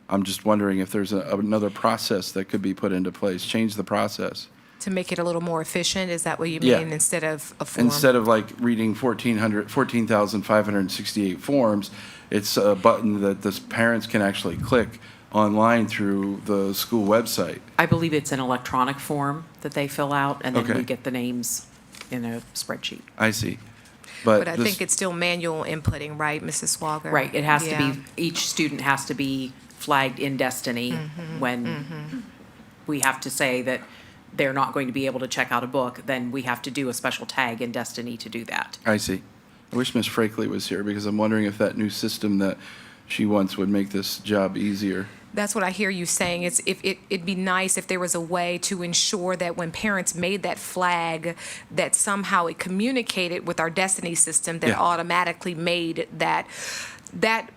I'm just wondering if there's another process that could be put into place, change the process. To make it a little more efficient, is that what you Yeah. mean, instead of a form? Instead of like reading 14,568 forms, it's a button that the parents can actually click online through the school website. I believe it's an electronic form that they fill out, and then Okay. we get the names in a spreadsheet. I see. But I this- think it's still manual inputting, right, Mrs. Swager? Right, it has to Yeah. be, each student has to be flagged in Destiny when we have to say that they're not going to be able to check out a book, then we have to do a special tag in Destiny to do that. I see. I wish Ms. Frakely was here, because I'm wondering if that new system that she wants would make this job easier. That's what I hear you saying. It'd be nice if there was a way to ensure that when parents made that flag, that somehow it communicated with our Destiny system that Yeah. automatically made that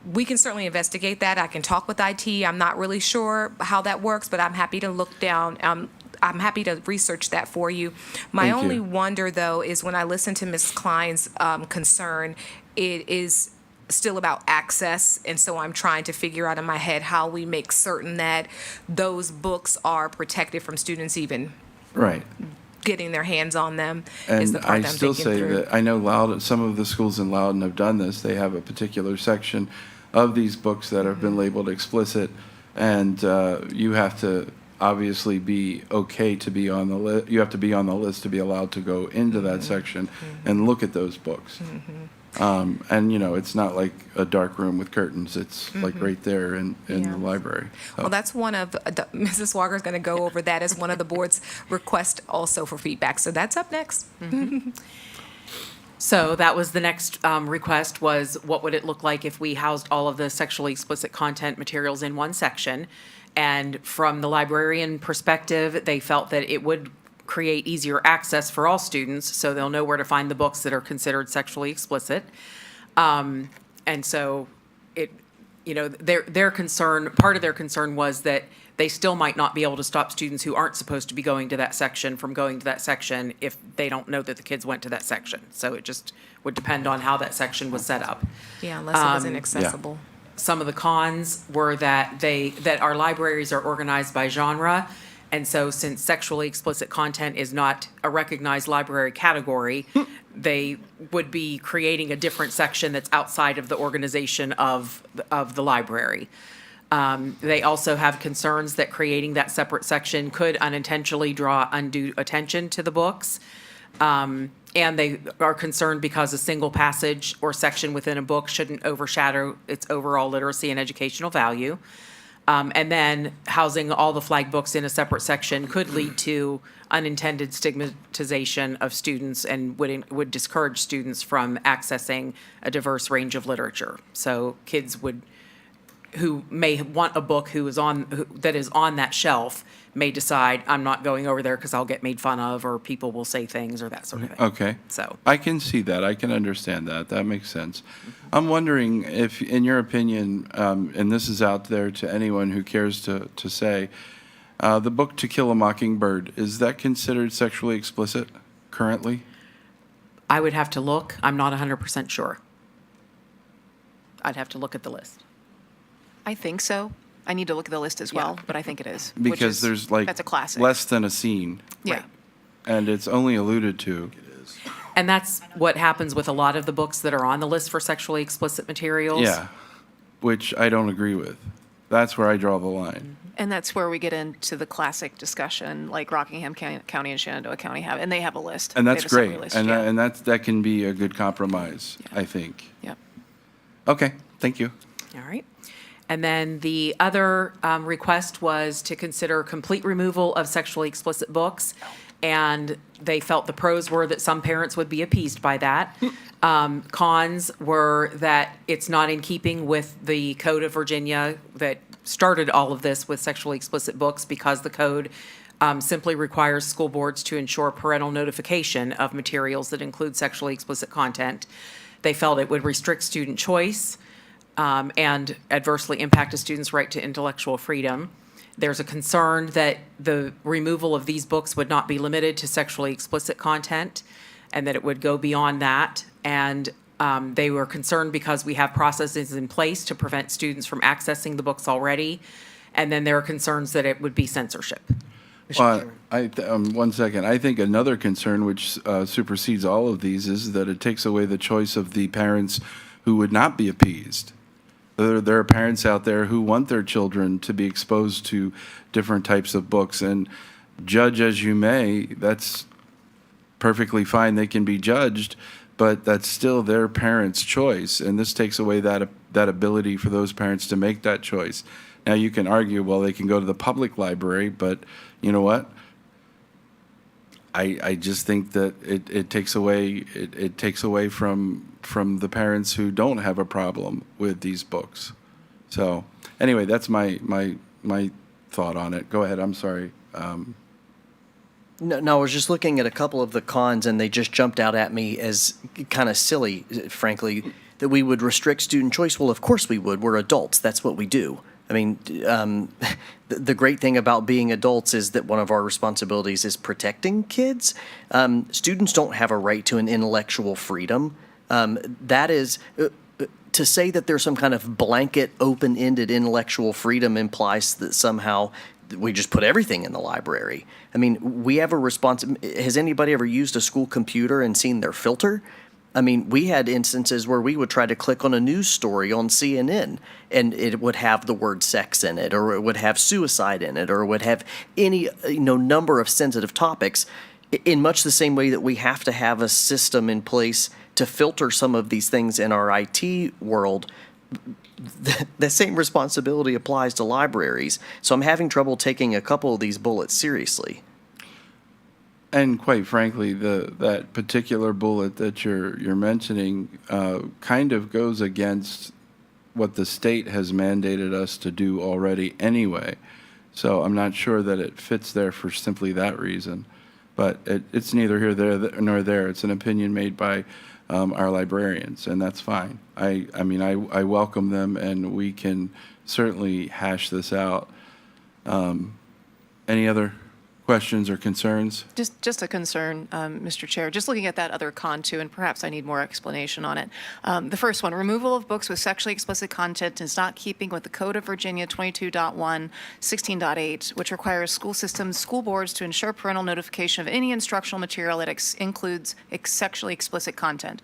we can certainly investigate that. I can talk with IT. I'm not really sure how that works, but I'm happy to look down. I'm happy to research that for you. My Thank you. only wonder, though, is when I listen to Ms. Klein's concern, it is still about access, and so I'm trying to figure out in my head how we make certain that those books are protected from students even Right. getting their hands on them. Is the And part I that I'm still thinking say through. that, I know Loudon, some of the schools in Loudon have done this. They have a particular section of these books that have been labeled explicit, and you have to obviously be okay to be on the list. You have to be on the list to be allowed to go into that section and look at those books. And, it's not like a dark room with curtains. It's like right there in Yeah. the library. Well, that's one of, Mrs. Walker's going to go over that as one of the board's requests also for feedback. So that's up next. So that was the next request, was what would it look like if we housed all of the sexually explicit content materials in one section? And from the librarian perspective, they felt that it would create easier access for all students, so they'll know where to find the books that are considered sexually explicit. And so their concern, part of their concern was that they still might not be able to stop students who aren't supposed to be going to that section from going to that section if they don't know that the kids went to that section. So it just would depend on how that section was set up. Yeah, unless it was inaccessible. Some of the cons were that our libraries are organized by genre. And so since sexually explicit content is not a recognized library category, they would be creating a different section that's outside of the organization of the library. They also have concerns that creating that separate section could unintentionally draw undue attention to the books. And they are concerned because a single passage or section within a book shouldn't overshadow its overall literacy and educational value. And then housing all the flag books in a separate section could lead to unintended stigmatization of students and would discourage students from accessing a diverse range of literature. So kids who may want a book that is on that shelf may decide, I'm not going over there because I'll get made fun of, or people will say things, or that sort of thing. Okay. So. I can see that. I can understand that. That makes sense. I'm wondering if, in your opinion, and this is out there to anyone who cares to say, the book To Kill a Mockingbird, is that considered sexually explicit currently? I would have to look. I'm not 100% sure. I'd have to look at the list. I think so. I need to look at the list as well, but I think it is. which Because is- there's like That's a classic. less than a scene, Yeah. and it's only alluded to. And that's what happens with a lot of the books that are on the list for sexually explicit materials. Yeah, which I don't agree with. That's where I draw the line. And that's where we get into the classic discussion, like Rockingham County and Shenandoah County have, and they have a list. And They that's have a separate great, list, and yeah. and that can be a good compromise, Yeah. I think. Yep. Okay, thank you. All right. And then the other request was to consider complete removal of sexually explicit books. And they felt the pros were that some parents would be appeased by that. Cons were that it's not in keeping with the Code of Virginia that started all of this with sexually explicit books, because the code simply requires school boards to ensure parental notification of materials that include sexually explicit content. They felt it would restrict student choice and adversely impact a student's right to intellectual freedom. There's a concern that the removal of these books would not be limited to sexually explicit content, and that it would go beyond that. And they were concerned because we have processes in place to prevent students from accessing the books already. And then there are concerns that it would be censorship. One second. I think another concern which supersedes all of these is that it takes away the choice of the parents who would not be appeased. There are parents out there who want their children to be exposed to different types of books, and judge as you may, that's perfectly fine. They can be judged, but that's still their parents' choice, and this takes away that ability for those parents to make that choice. Now, you can argue, well, they can go to the public library, but you know what? I just think that it takes away from the parents who don't have a problem with these books. So anyway, that's my thought on it. Go ahead. I'm sorry. No, I was just looking at a couple of the cons, and they just jumped out at me as kind of silly, frankly, that we would restrict student choice. Well, of course we would. We're adults. That's what we do. I mean, the great thing about being adults is that one of our responsibilities is protecting kids. Students don't have a right to an intellectual freedom. That is, to say that there's some kind of blanket, open-ended intellectual freedom implies that somehow we just put everything in the library. I mean, we have a has anybody ever used a school computer and seen their filter? I mean, we had instances where we would try to click on a news story on CNN, and it would have the word sex in it, or it would have suicide in it, or it would have any number of sensitive topics, in much the same way that we have to have a system in place to filter some of these things in our IT world. The same responsibility applies to libraries. So I'm having trouble taking a couple of these bullets seriously. And quite frankly, that particular bullet that you're mentioning kind of goes against what the state has mandated us to do already anyway. So I'm not sure that it fits there for simply that reason. But it's neither here nor there. It's an opinion made by our librarians, and that's fine. I mean, I welcome them, and we can certainly hash this out. Any other questions or concerns? Just a concern, Mr. Chair, just looking at that other con too, and perhaps I need more explanation on it. The first one, removal of books with sexually explicit content is not keeping with the Code of Virginia 22.1, 16.8, which requires school boards to ensure parental notification of any instructional material that includes sexually explicit content.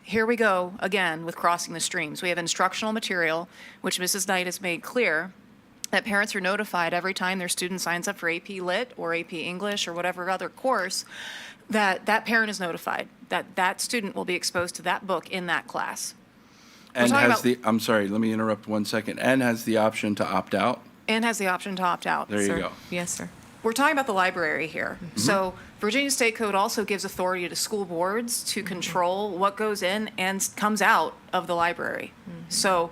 Here we go again with crossing the streams. We have instructional material, which Mrs. Knight has made clear that parents are notified every time their student signs up for AP Lit or AP English or whatever other course That parent is notified, that student will be exposed to that book in that class. And talking has about- I'm sorry, let me interrupt 1 second. And has the option to opt out? And has the option to opt out. There you Sir. go. Yes, sir. We're talking about the library here. So Virginia State Code also gives authority to school boards to control what goes in and comes out of the library. So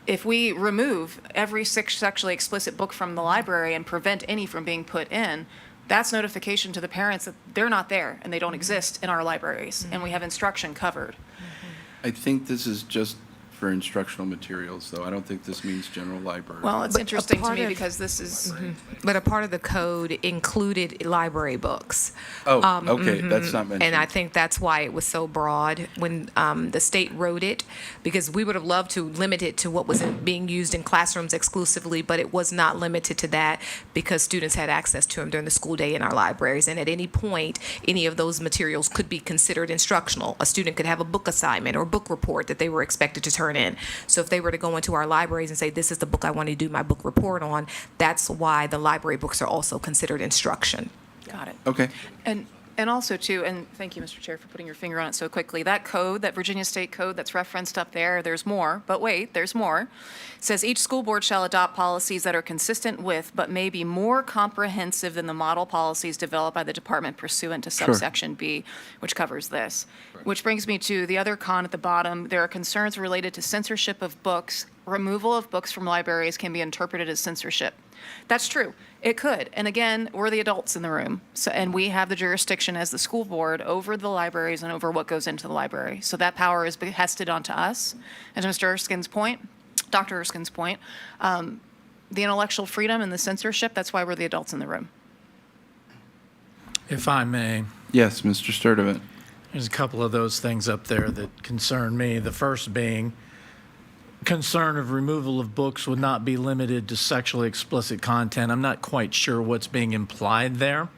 if we remove every sexually explicit book from the library and prevent any from being put in, that's notification to the parents that they're not there and they don't exist in our libraries, and we have instruction covered. I think this is just for instructional materials, though. I don't think this means general library. Well, it's But a interesting to part me of- because this is, But a part of the code included library books. Oh, okay, that's not mentioned. And I think that's why it was so broad when the state wrote it, because we would have loved to limit it to what was being used in classrooms exclusively, but it was not limited to that because students had access to them during the school day in our libraries. And at any point, any of those materials could be considered instructional. A student could have a book assignment or book report that they were expected to turn in. So if they were to go into our libraries and say, this is the book I want to do my book report on, that's why the library books are also considered instruction. got it. Okay. And also too, and thank you, Mr. Chair, for putting your finger on it so quickly. That code, that Virginia State Code that's referenced up there, there's more, but wait, there's more. It says each school board shall adopt policies that are consistent with, but may be more comprehensive than the model policies developed by the department pursuant to subsection B, which covers this. Which brings me to the other con at the bottom. There are concerns related to censorship of books. Removal of books from libraries can be interpreted as censorship. That's true. It could. And again, we're the adults in the room. So, and we have the jurisdiction as the school board over the libraries and over what goes into the library. So that power is vested onto us. And to Mr. Erskine's point, Dr. Erskine's point, the intellectual freedom and the censorship, that's why we're the adults in the room. If I may, Yes, Mr. Sturdivant. there's a couple of those things up there that concern me. The first being concern of removal of books would not be limited to sexually explicit content. I'm not quite sure what's being implied there.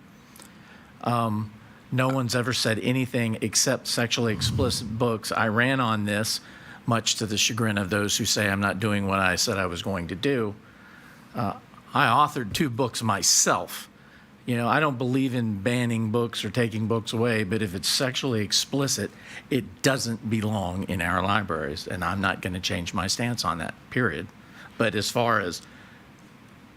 No one's ever said anything except sexually explicit books. I ran on this, much to the chagrin of those who say I'm not doing what I said I was going to do. I authored 2 books myself. You know, I don't believe in banning books or taking books away, but if it's sexually explicit, it doesn't belong in our libraries, and I'm not going to change my stance on that, period. But as far as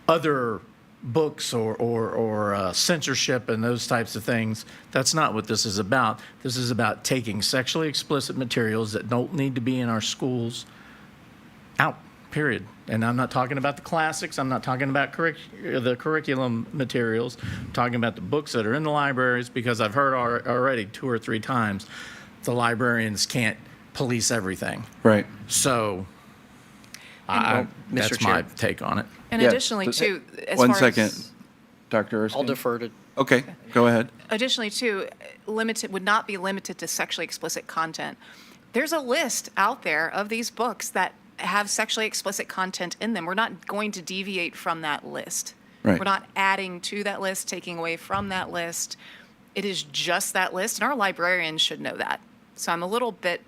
other books or censorship and those types of things, that's not what this is about. This is about taking sexually explicit materials that don't need to be in our schools out, period. And I'm not talking about the classics. I'm not talking about the curriculum materials. I'm talking about the books that are in the libraries, because I've heard already 2 or 3 times the librarians can't police everything. Right. So Mr. that's my Chair. take on it. And Yeah, additionally, but- too, as One far second, as, Dr. Erskine. I'll defer to Okay, go ahead. additionally, too, would not be limited to sexually explicit content. There's a list out there of these books that have sexually explicit content in them. We're not going to deviate from that list. Right. We're not adding to that list, taking away from that list. It is just that list, and our librarians should know that. So I'm a little bit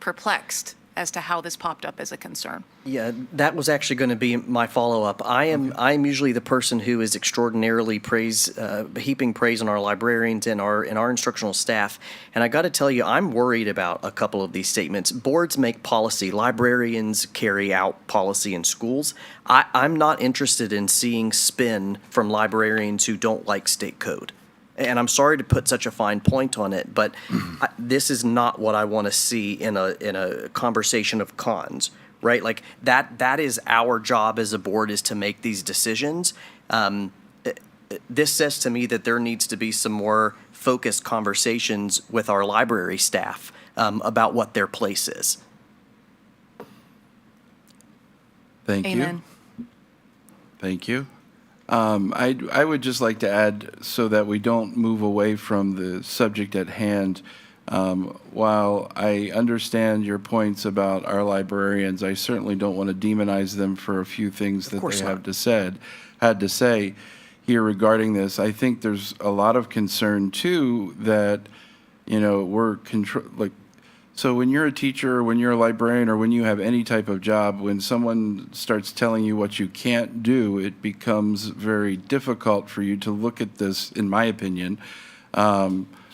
perplexed as to how this popped up as a concern. Yeah, that was actually going to be my follow-up. I'm usually the person who is extraordinarily heaping praise on our librarians and our instructional staff. And I got to tell you, I'm worried about a couple of these statements. Boards make policy. Librarians carry out policy in schools. I'm not interested in seeing spin from librarians who don't like state code. And I'm sorry to put such a fine point on it, but this is not what I want to see in a conversation of cons, right? Like that is our job as a board, is to make these decisions. This says to me that there needs to be some more focused conversations with our library staff about what their place is. Thank you. Amen. Thank you. I would just like to add, so that we don't move away from the subject at hand, while I understand your points about our librarians, I certainly don't want to demonize them for a few things that course they not. had to say here regarding this. I think there's a lot of concern too that, you know, so when you're a teacher, or when you're a librarian, or when you have any type of job, when someone starts telling you what you can't do, it becomes very difficult for you to look at this, in my opinion,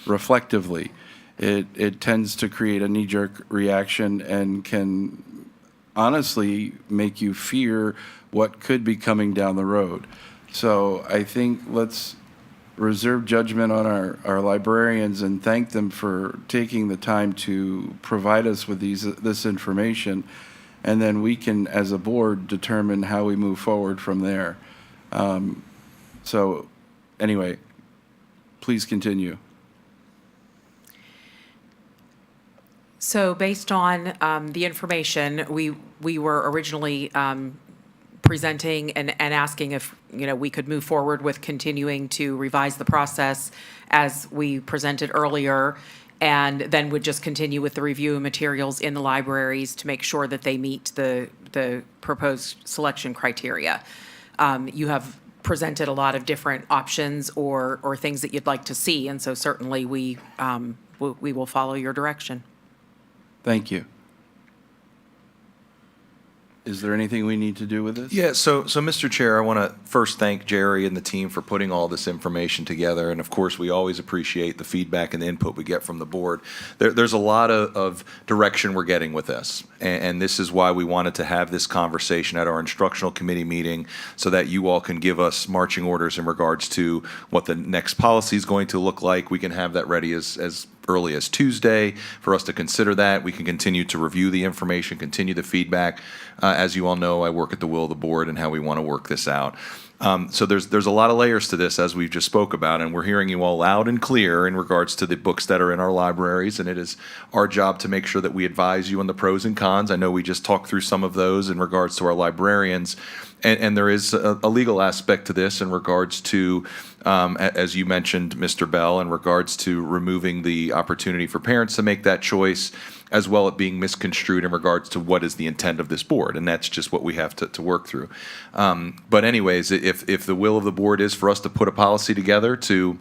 reflectively. It tends to create a knee-jerk reaction and can honestly make you fear what could be coming down the road. So I think let's reserve judgment on our librarians and thank them for taking the time to provide us with this information. And then we can, as a board, determine how we move forward from there. So anyway, please continue. So based on the information, we were originally presenting and asking if, we could move forward with continuing to revise the process as we presented earlier, and then would just continue with the review of materials in the libraries to make sure that they meet the proposed selection criteria. You have presented a lot of different options or things that you'd like to see, and so certainly we will follow your direction. Thank you. Is there anything we need to do with this? Yeah, so Mr. Chair, I want to first thank Jerry and the team for putting all this information together. And of course, we always appreciate the feedback and the input we get from the board. There's a lot of direction we're getting with this. And this is why we wanted to have this conversation at our instructional committee meeting so that you all can give us marching orders in regards to what the next policy is going to look like. We can have that ready as early as Tuesday for us to consider that. We can continue to review the information, continue the feedback. As you all know, I work at the will of the board and how we want to work this out. So there's a lot of layers to this, as we've just spoke about, and we're hearing you all loud and clear in regards to the books that are in our libraries, and it is our job to make sure that we advise you on the pros and cons. I know we just talked through some of those in regards to our librarians, and there is a legal aspect to this in regards to, as you mentioned, Mr. Bell, in regards to removing the opportunity for parents to make that choice, as well as being misconstrued in regards to what is the intent of this board, and that's just what we have to work through. But anyways, if the will of the board is for us to put a policy together to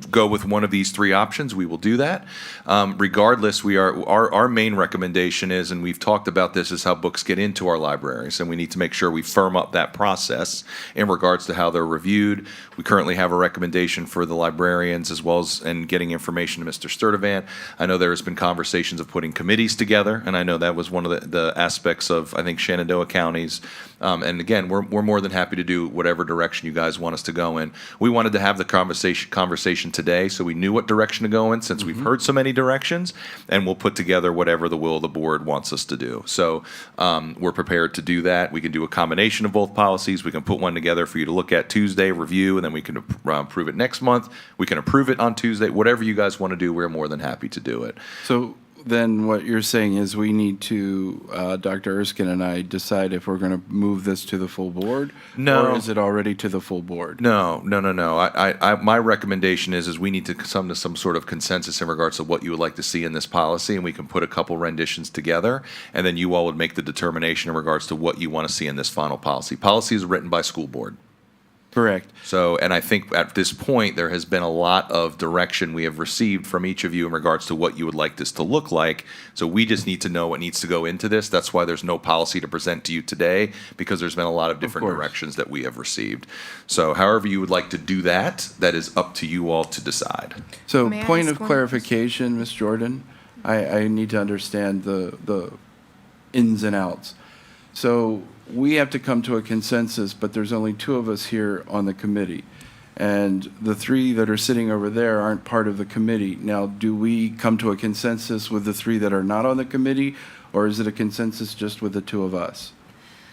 go with one of these three options, we will do that. Regardless, our main recommendation is, and we've talked about this, is how books get into our libraries, and we need to make sure we firm up that process in regards to how they're reviewed. We currently have a recommendation for the librarians as well as in getting information to Mr. Sturdivant. I know there's been conversations of putting committees together, and I know that was one of the aspects of, I think, Shenandoah County's. And again, we're more than happy to do whatever direction you guys want us to go in. We wanted to have the conversation today so we knew what direction to go in, since we've heard so many directions, and we'll put together whatever the will of the board wants us to do. So we're prepared to do that. We can do a combination of both policies. We can put one together for you to look at Tuesday, review, and then we can approve it next month. We can approve it on Tuesday. Whatever you guys want to do, we're more than happy to do it. So then what you're saying is we need to, Dr. Erskine and I, decide if we're going to move this to the full board? No. Or is it already to the full board? No. My recommendation is we need to come to some sort of consensus in regards to what you would like to see in this policy, and we can put a couple renditions together, and then you all would make the determination in regards to what you want to see in this final policy. Policy is written by school board. Correct. So, and I think at this point, there has been a lot of direction we have received from each of you in regards to what you would like this to look like. So we just need to know what needs to go into this. That's why there's no policy to present to you today, because there's been a lot of different course. directions that we have received. So however you would like to do that, that is up to you all to decide. So May I point ask of one clarification, Ms. Jordan, I need to understand the ins and outs. So we have to come to a consensus, but there's only two of us here on the committee. And the three that are sitting over there aren't part of the committee. Now, do we come to a consensus with the three that are not on the committee, or is it a consensus just with the two of us?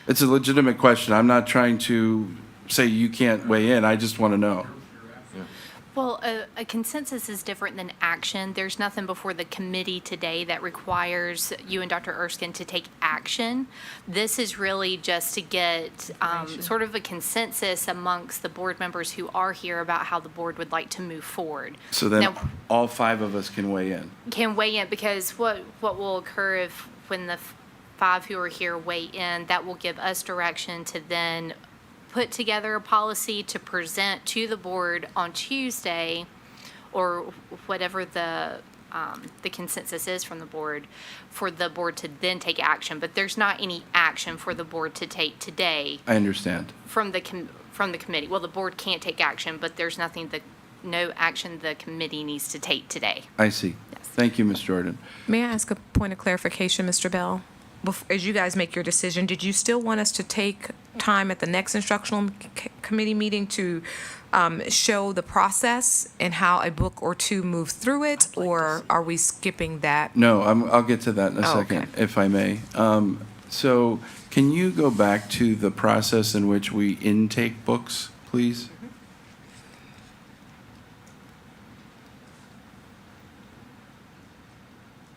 It's a legitimate question. I'm not trying to say you can't weigh in. I just want to know. Well, a consensus is different than action. There's nothing before the committee today that requires you and Dr. Erskine to take action. This is really just to get sort of a consensus amongst the board members who are here about how the board would like to move forward. So then Now, all five of us can weigh in. can weigh in, because what will occur if, when the five who are here weigh in, that will give us direction to then put together a policy to present to the board on Tuesday, or whatever the consensus is from the board, for the board to then take action. But there's not any action for the board to take today I understand. from the committee. Well, the board can't take action, but there's nothing the no action the committee needs to take today. I see. Thank you, Ms. Jordan. May I ask a point of clarification, Mr. Bell? As you guys make your decision, did you still want us to take time at the next instructional committee meeting to show the process and how a book or two moves through it? Or are we skipping that? No, I'll get to that in a Oh, second, okay. if I may. So can you go back to the process in which we intake books, please?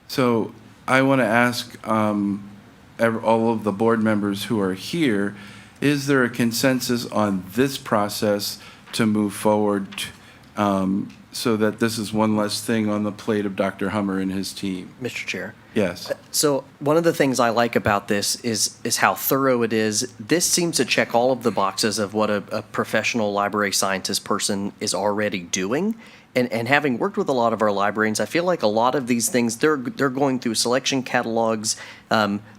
So I want to ask all of the board members who are here, is there a consensus on this process to move forward so that this is one less thing on the plate of Dr. Hummer and his team? Mr. Chair. Yes. So one of the things I like about this is how thorough it is. This seems to check all of the boxes of what a professional library scientist person is already doing. And having worked with a lot of our librarians, I feel like a lot of these things, they're going through selection catalogs.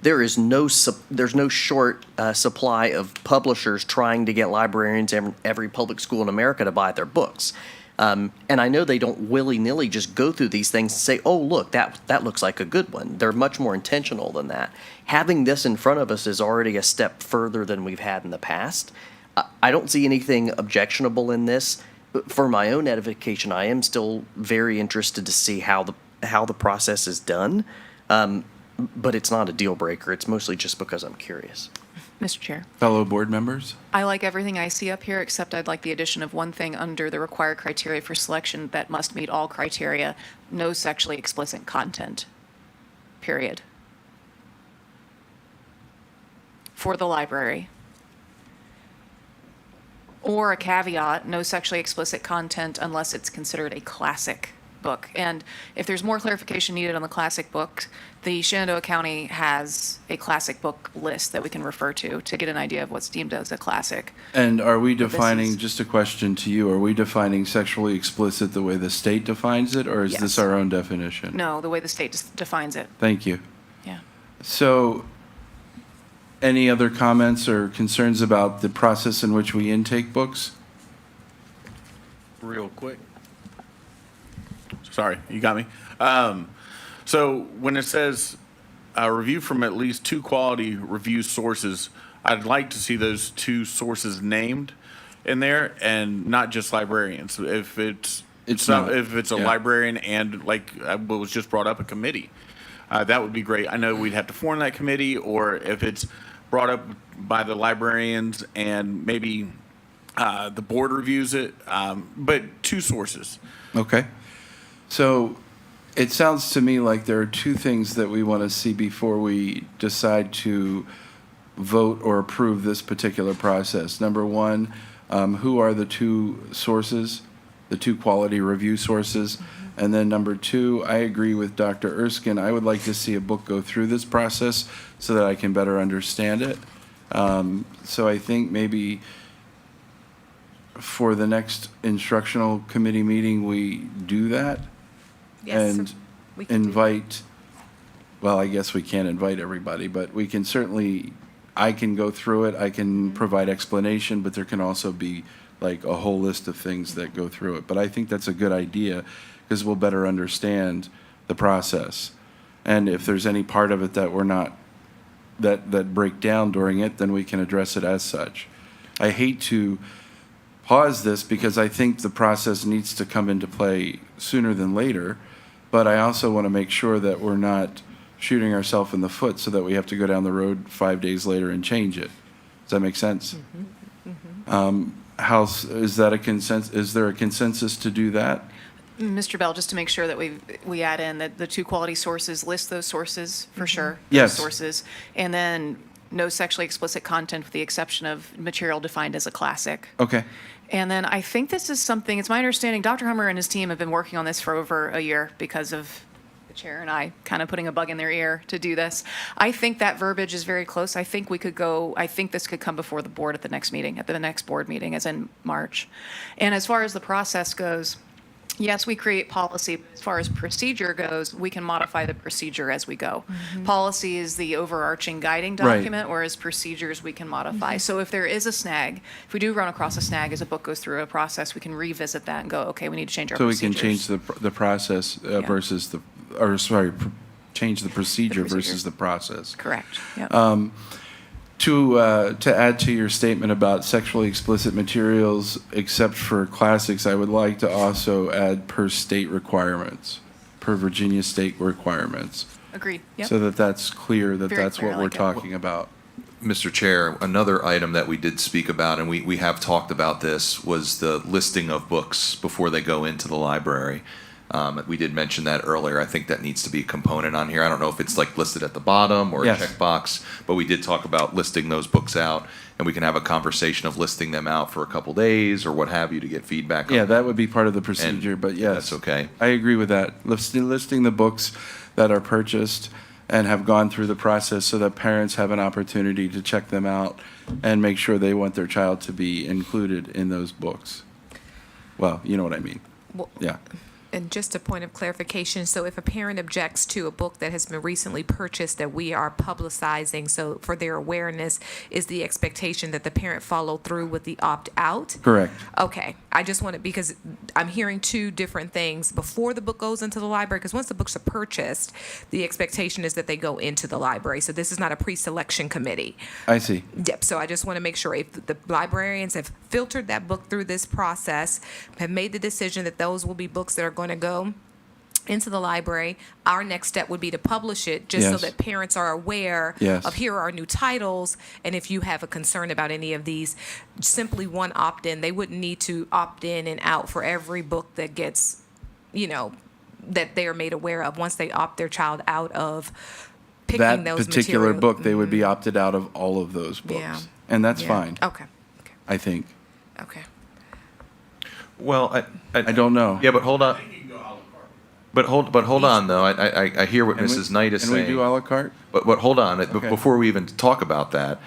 There's no short supply of publishers trying to get librarians in every public school in America to buy their books. And I know they don't willy-nilly just go through these things and say, oh, look, that looks like a good one. They're much more intentional than that. Having this in front of us is already a step further than we've had in the past. I don't see anything objectionable in this. For my own edification, I am still very interested to see how the process is done. But it's not a deal breaker. It's mostly just because I'm curious. Mr. Chair, Fellow board members? I like everything I see up here, except I'd like the addition of one thing under the required criteria for selection that must meet all criteria: no sexually explicit content, period. For the library. Or a caveat, no sexually explicit content unless it's considered a classic book. And if there's more clarification needed on the classic book, the Shenandoah County has a classic book list that we can refer to get an idea of what's deemed as a classic. And are we this defining, is- just a question to you, are we defining sexually explicit the way the state defines it, or is this Yes. our own definition? No, the way the state defines it, Thank you. yeah. So, any other comments or concerns about the process in which we intake books? Real quick. Sorry, you got me. So when it says review from at least 2 quality review sources, I'd like to see those 2 sources named in there and not just librarians. If it's not, if it's a yeah. librarian and like what was just brought up, a committee, that would be great. I know we'd have to form that committee, or if it's brought up by the librarians and maybe the board reviews it, but 2 sources. Okay. So it sounds to me like there are 2 things that we want to see before we decide to vote or approve this particular process. Number 1, who are the 2 sources, the 2 quality review sources? And then number 2, I agree with Dr. Erskine. I would like to see a book go through this process so that I can better understand it. So I think maybe for the next instructional committee meeting, we do that. Yes, And we can do that. invite, well, I guess we can't invite everybody, but we can certainly, I can go through it, I can provide explanation, but there can also be like a whole list of things that go through it. But I think that's a good idea, because we'll better understand the process. And if there's any part of it that we're not, that break down during it, then we can address it as such. I hate to pause this because I think the process needs to come into play sooner than later, but I also want to make sure that we're not shooting ourselves in the foot so that we have to go down the road 5 days later and change it. Does that make sense? Is that a consensus? Is there a consensus to do that? Mr. Bell, just to make sure that we add in that the 2 quality sources, list those sources for sure. those Yes. Sources, and then no sexually explicit content with the exception of material defined as a classic. Okay. And then I think this is something, it's my understanding, Dr. Hummer and his team have been working on this for over a year because of the chair and I kind of putting a bug in their ear to do this. I think that verbiage is very close. I think this could come before the board at the next meeting, at the next board meeting, as in March. And as far as the process goes, Yes, we create policy. As far as procedure goes, we can modify the procedure as we go. Policy is the overarching guiding Right. document, whereas procedures we can modify. So if there is a snag, if we do run across a snag as a book goes through a process, we can revisit that and go, okay, we need to change our So we procedures. can change the process Yeah. versus the, or sorry, change the procedure procedure. versus the process. Correct, yep. To add to your statement about sexually explicit materials, except for classics, I would like to also add per state requirements, per Virginia state requirements, Agreed, yep. so that that's clear that Very that's clear, what I we're like it. talking about. Mr. Chair, another item that we did speak about, and we have talked about this, was the listing of books before they go into the library. We did mention that earlier. I think that needs to be a component on here. I don't know if it's like listed at the bottom or a Yes. checkbox, but we did talk about listing those books out, and we can have a conversation of listing them out for a couple days or what have you to get feedback on. Yeah, that would be part of the procedure, but yes. That's okay. I agree with that. Listing the books that are purchased and have gone through the process so that parents have an opportunity to check them out and make sure they want their child to be included in those books. Well, you know what I mean. Well, Yeah. And just a point of clarification, so if a parent objects to a book that has been recently purchased that we are publicizing, so for their awareness, is the expectation that the parent follow through with the opt-out? Correct. Okay, I just want to, because I'm hearing two different things before the book goes into the library, because once the books are purchased, the expectation is that they go into the library, so this is not a pre-selection committee. I see. Yep, so I just want to make sure if the librarians have filtered that book through this process, have made the decision that those will be books that are going to go into the library, our next step would be to publish it, just so Yes. that parents are aware Yes. of here are our new titles, and if you have a concern about any of these, simply one opt-in. They wouldn't need to opt in and out for every book that gets, that they are made aware of. Once they opt their child out of picking That those particular material- book, they would be opted out of all of those books. Yeah. And that's Yeah. fine, Okay, I think. okay. Well, I don't know. Yeah, but hold on. But hold on, though. I hear what Can we- Mrs. Knight is Can saying. we do à la carte? But hold on, Okay. before we even talk about that,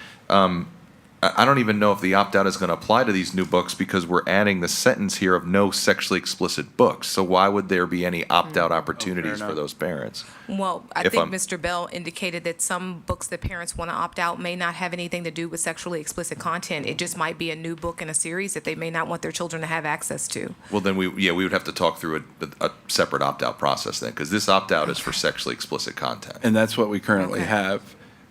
I don't even know if the opt-out is going to apply to these new books because we're adding the sentence here of no sexually explicit books. So why would there be any opt-out opportunities for enough. those parents? Well, I If think I'm- Mr. Bell indicated that some books that parents want to opt out may not have anything to do with sexually explicit content. It just might be a new book in a series that they may not want their children to have access to. Well, then we would have to talk through a separate opt-out process then, because this opt-out is for sexually explicit content. And that's what we currently Okay. have.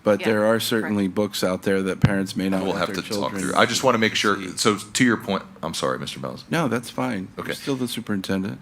But Yeah, there are certainly books out there that parents may not We'll want have their to talk children. through. I just want to make sure, see. so to your point, I'm sorry, Mr. Bells. No, that's fine. You're Okay. still the superintendent.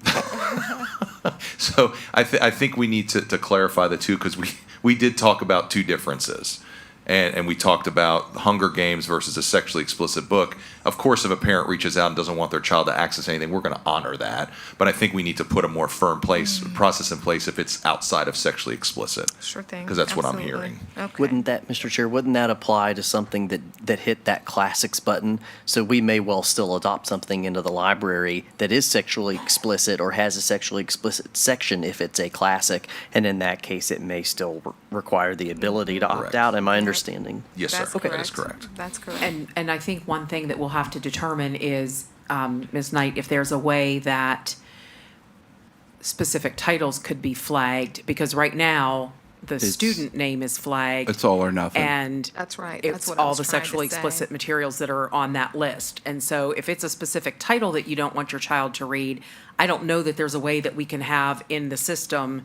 So I think we need to clarify the two, because we did talk about two differences. And we talked about Hunger Games versus a sexually explicit book. Of course, if a parent reaches out and doesn't want their child to access anything, we're going to honor that. But I think we need to put a more firm process in place if it's outside of sexually explicit. Sure thing. Because that's what I'm Absolutely. hearing. Okay. Wouldn't that, Mr. Chair, wouldn't that apply to something that hit that classics button? So we may well still adopt something into the library that is sexually explicit or has a sexually explicit section if it's a classic, and in that case, it may still require the ability to opt Correct. out. Am I understanding? Yes, sir. That's That is correct. That's correct. And I think one thing that we'll have to determine is, Ms. Knight, if there's a way that specific titles could be flagged, because right now, the It's- student name is flagged. It's all or nothing. And That's right. That's it's what I all was the trying to sexually say. explicit materials that are on that list. And so if it's a specific title that you don't want your child to read, I don't know that there's a way that we can have in the system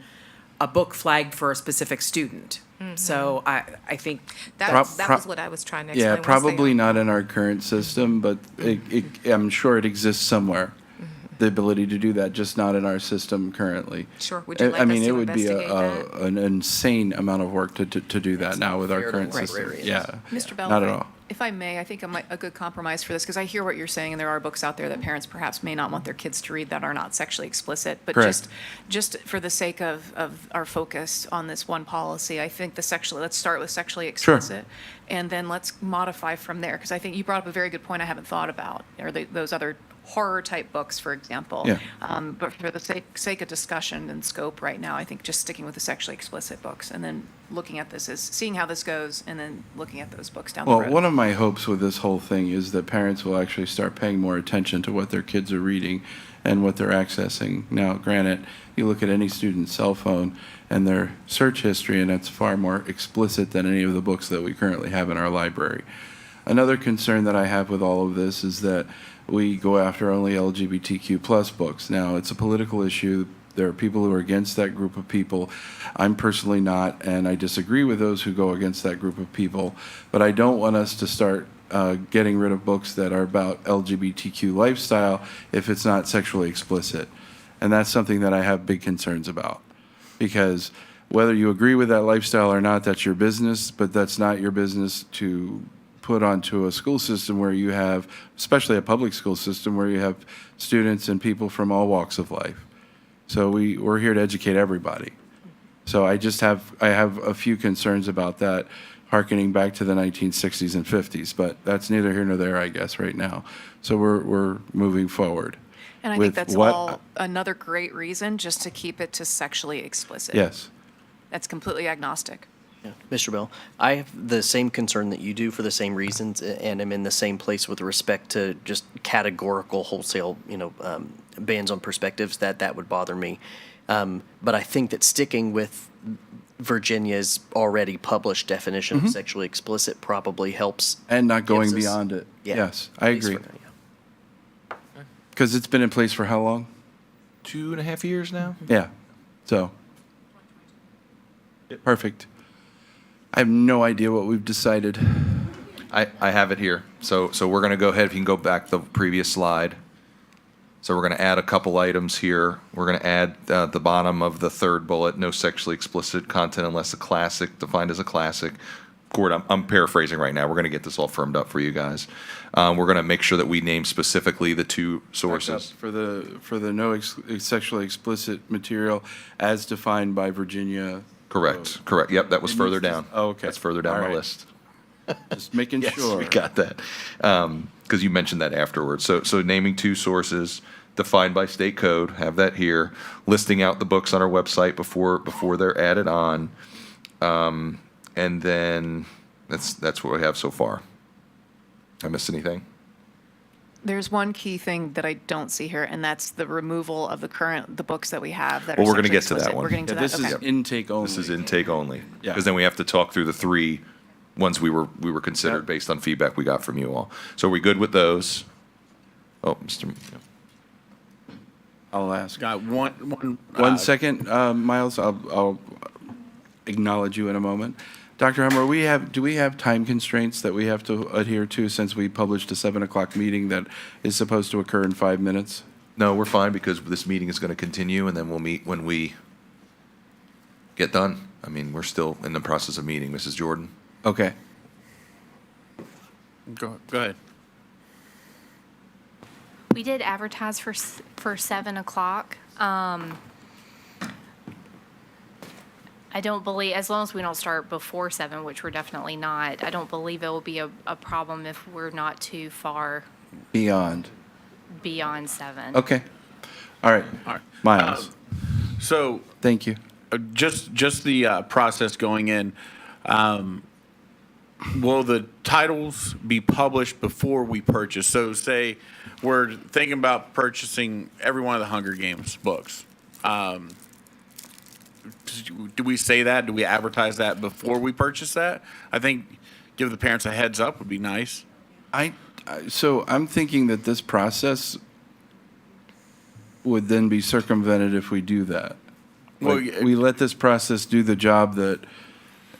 a book flagged for a specific student. So I think That Prob- was what I was trying to explain. Yeah, when I say- probably not in our current system, but I'm sure it exists somewhere. The ability to do that, just not in our system currently. Sure. Would you I like us mean, it to would be investigate that? an insane amount of work to do that now with our fair to current the system. librarians. Yeah. Mr. Bell, Not at all. if I may, I think a good compromise for this, because I hear what you're saying, and there are books out there that parents perhaps may not want their kids to read that are not sexually explicit. But Correct. just for the sake of our focus on this one policy, I think let's start with sexually Sure. explicit. And then let's modify from there, because I think you brought up a very good point I haven't thought about, or those other horror-type books, for example. Yeah. But for the sake of discussion and scope right now, I think just sticking with the sexually explicit books, and then looking at this as, seeing how this goes, and then looking at those books down the Well, road. one of my hopes with this whole thing is that parents will actually start paying more attention to what their kids are reading and what they're accessing. Now, granted, you look at any student's cell phone and their search history, and it's far more explicit than any of the books that we currently have in our library. Another concern that I have with all of this is that we go after only LGBTQ plus books. Now, it's a political issue. There are people who are against that group of people. I'm personally not, and I disagree with those who go against that group of people. But I don't want us to start getting rid of books that are about LGBTQ lifestyle if it's not sexually explicit. And that's something that I have big concerns about. Because whether you agree with that lifestyle or not, that's your business, but that's not your business to put onto a school system where you have, especially a public school system, where you have students and people from all walks of life. So we're here to educate everybody. So I have a few concerns about that, hearkening back to the 1960s and 50s, but that's neither here nor there, I guess, right now. So we're moving forward. And I with think that's what- all another great reason just to keep it to sexually explicit. Yes. That's completely agnostic. Yeah. Mr. Bell, I have the same concern that you do for the same reasons, and I'm in the same place with respect to just categorical wholesale, bans on perspectives, that would bother me. But I think that sticking with Virginia's already published definition of sexually explicit probably helps. And not going gives us- beyond it. Yeah, Yes, I at least agree. for now, yeah. Because it's been in place for how long? 2.5 years now? Yeah, so. Perfect. I have no idea what we've decided. I have it here. So we're going to go ahead, if you can go back the previous slide. So we're going to add a couple items here. We're going to add the bottom of the third bullet, no sexually explicit content unless a classic, defined as a classic. Gord, I'm paraphrasing right now. We're going to get this all firmed up for you guys. We're going to make sure that we name specifically the two sources. For the no sexually explicit material as defined by Virginia. Correct, correct. Yep, that was It further needs to- down. oh, okay. That's further down All the right. list. Just making Yes, sure. we got that. Because you mentioned that afterwards. So naming two sources defined by state code, have that here. Listing out the books on our website before they're added on. And then that's what we have so far. I missed anything? There's one key thing that I don't see here, and that's the removal of the books that we have that are Well, we're gonna sexually get to that explicit. one. We're getting to Yeah, that, this is okay. intake only. This is intake only. Yeah. Because then we have to talk through the three ones we were considered Yep. based on feedback we got from you all. So are we good with those? Oh, Mr. I'll ask. Got one. One second, Miles, I'll acknowledge you in a moment. Dr. Hummer, do we have time constraints that we have to adhere to since we published a 7 o'clock meeting that is supposed to occur in 5 minutes? No, we're fine because this meeting is going to continue and then we'll meet when we get done. I mean, we're still in the process of meeting. Mrs. Jordan? Okay. Go ahead. We did advertise for 7 o'clock. I don't believe, as long as we don't start before 7, which we're definitely not, I don't believe it will be a problem if we're not too far Beyond. beyond 7. Okay. All right. All right. Miles, So thank you. just the process going in. Will the titles be published before we purchase? So say we're thinking about purchasing every one of the Hunger Games books. Do we say that? Do we advertise that before we purchase that? I think give the parents a heads up would be nice. So I'm thinking that this process would then be circumvented if we do that. Well, Like, yeah. we let this process do the job that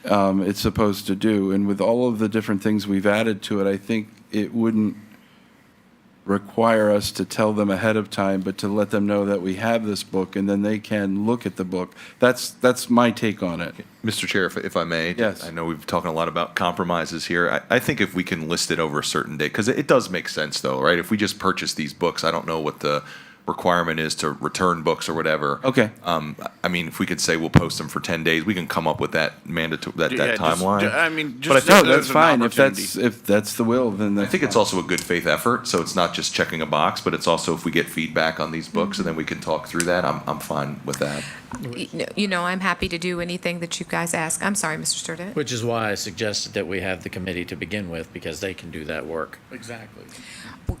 it's supposed to do. And with all of the different things we've added to it, I think it wouldn't require us to tell them ahead of time, but to let them know that we have this book and then they can look at the book. That's my take on it. Mr. Chair, if I may. Yes. I know we've talking a lot about compromises here. I think if we can list it over a certain date, because it does make sense though, right? If we just purchase these books, I don't know what the requirement is to return books or whatever. Okay. I mean, if we could say we'll post them for 10 days, we can come up with that mandatory, that Yeah, just- timeline. I mean, But I just think No, there's that's an fine. opportunity. If that's the will, then I that's think it's fine. also a good faith effort, so it's not just checking a box, but it's also if we get feedback on these books and then we can talk through that, I'm fine with that. I'm happy to do anything that you guys ask. I'm sorry, Mr. Sturdett. Which is why I suggested that we have the committee to begin with, because they can do that work. Exactly.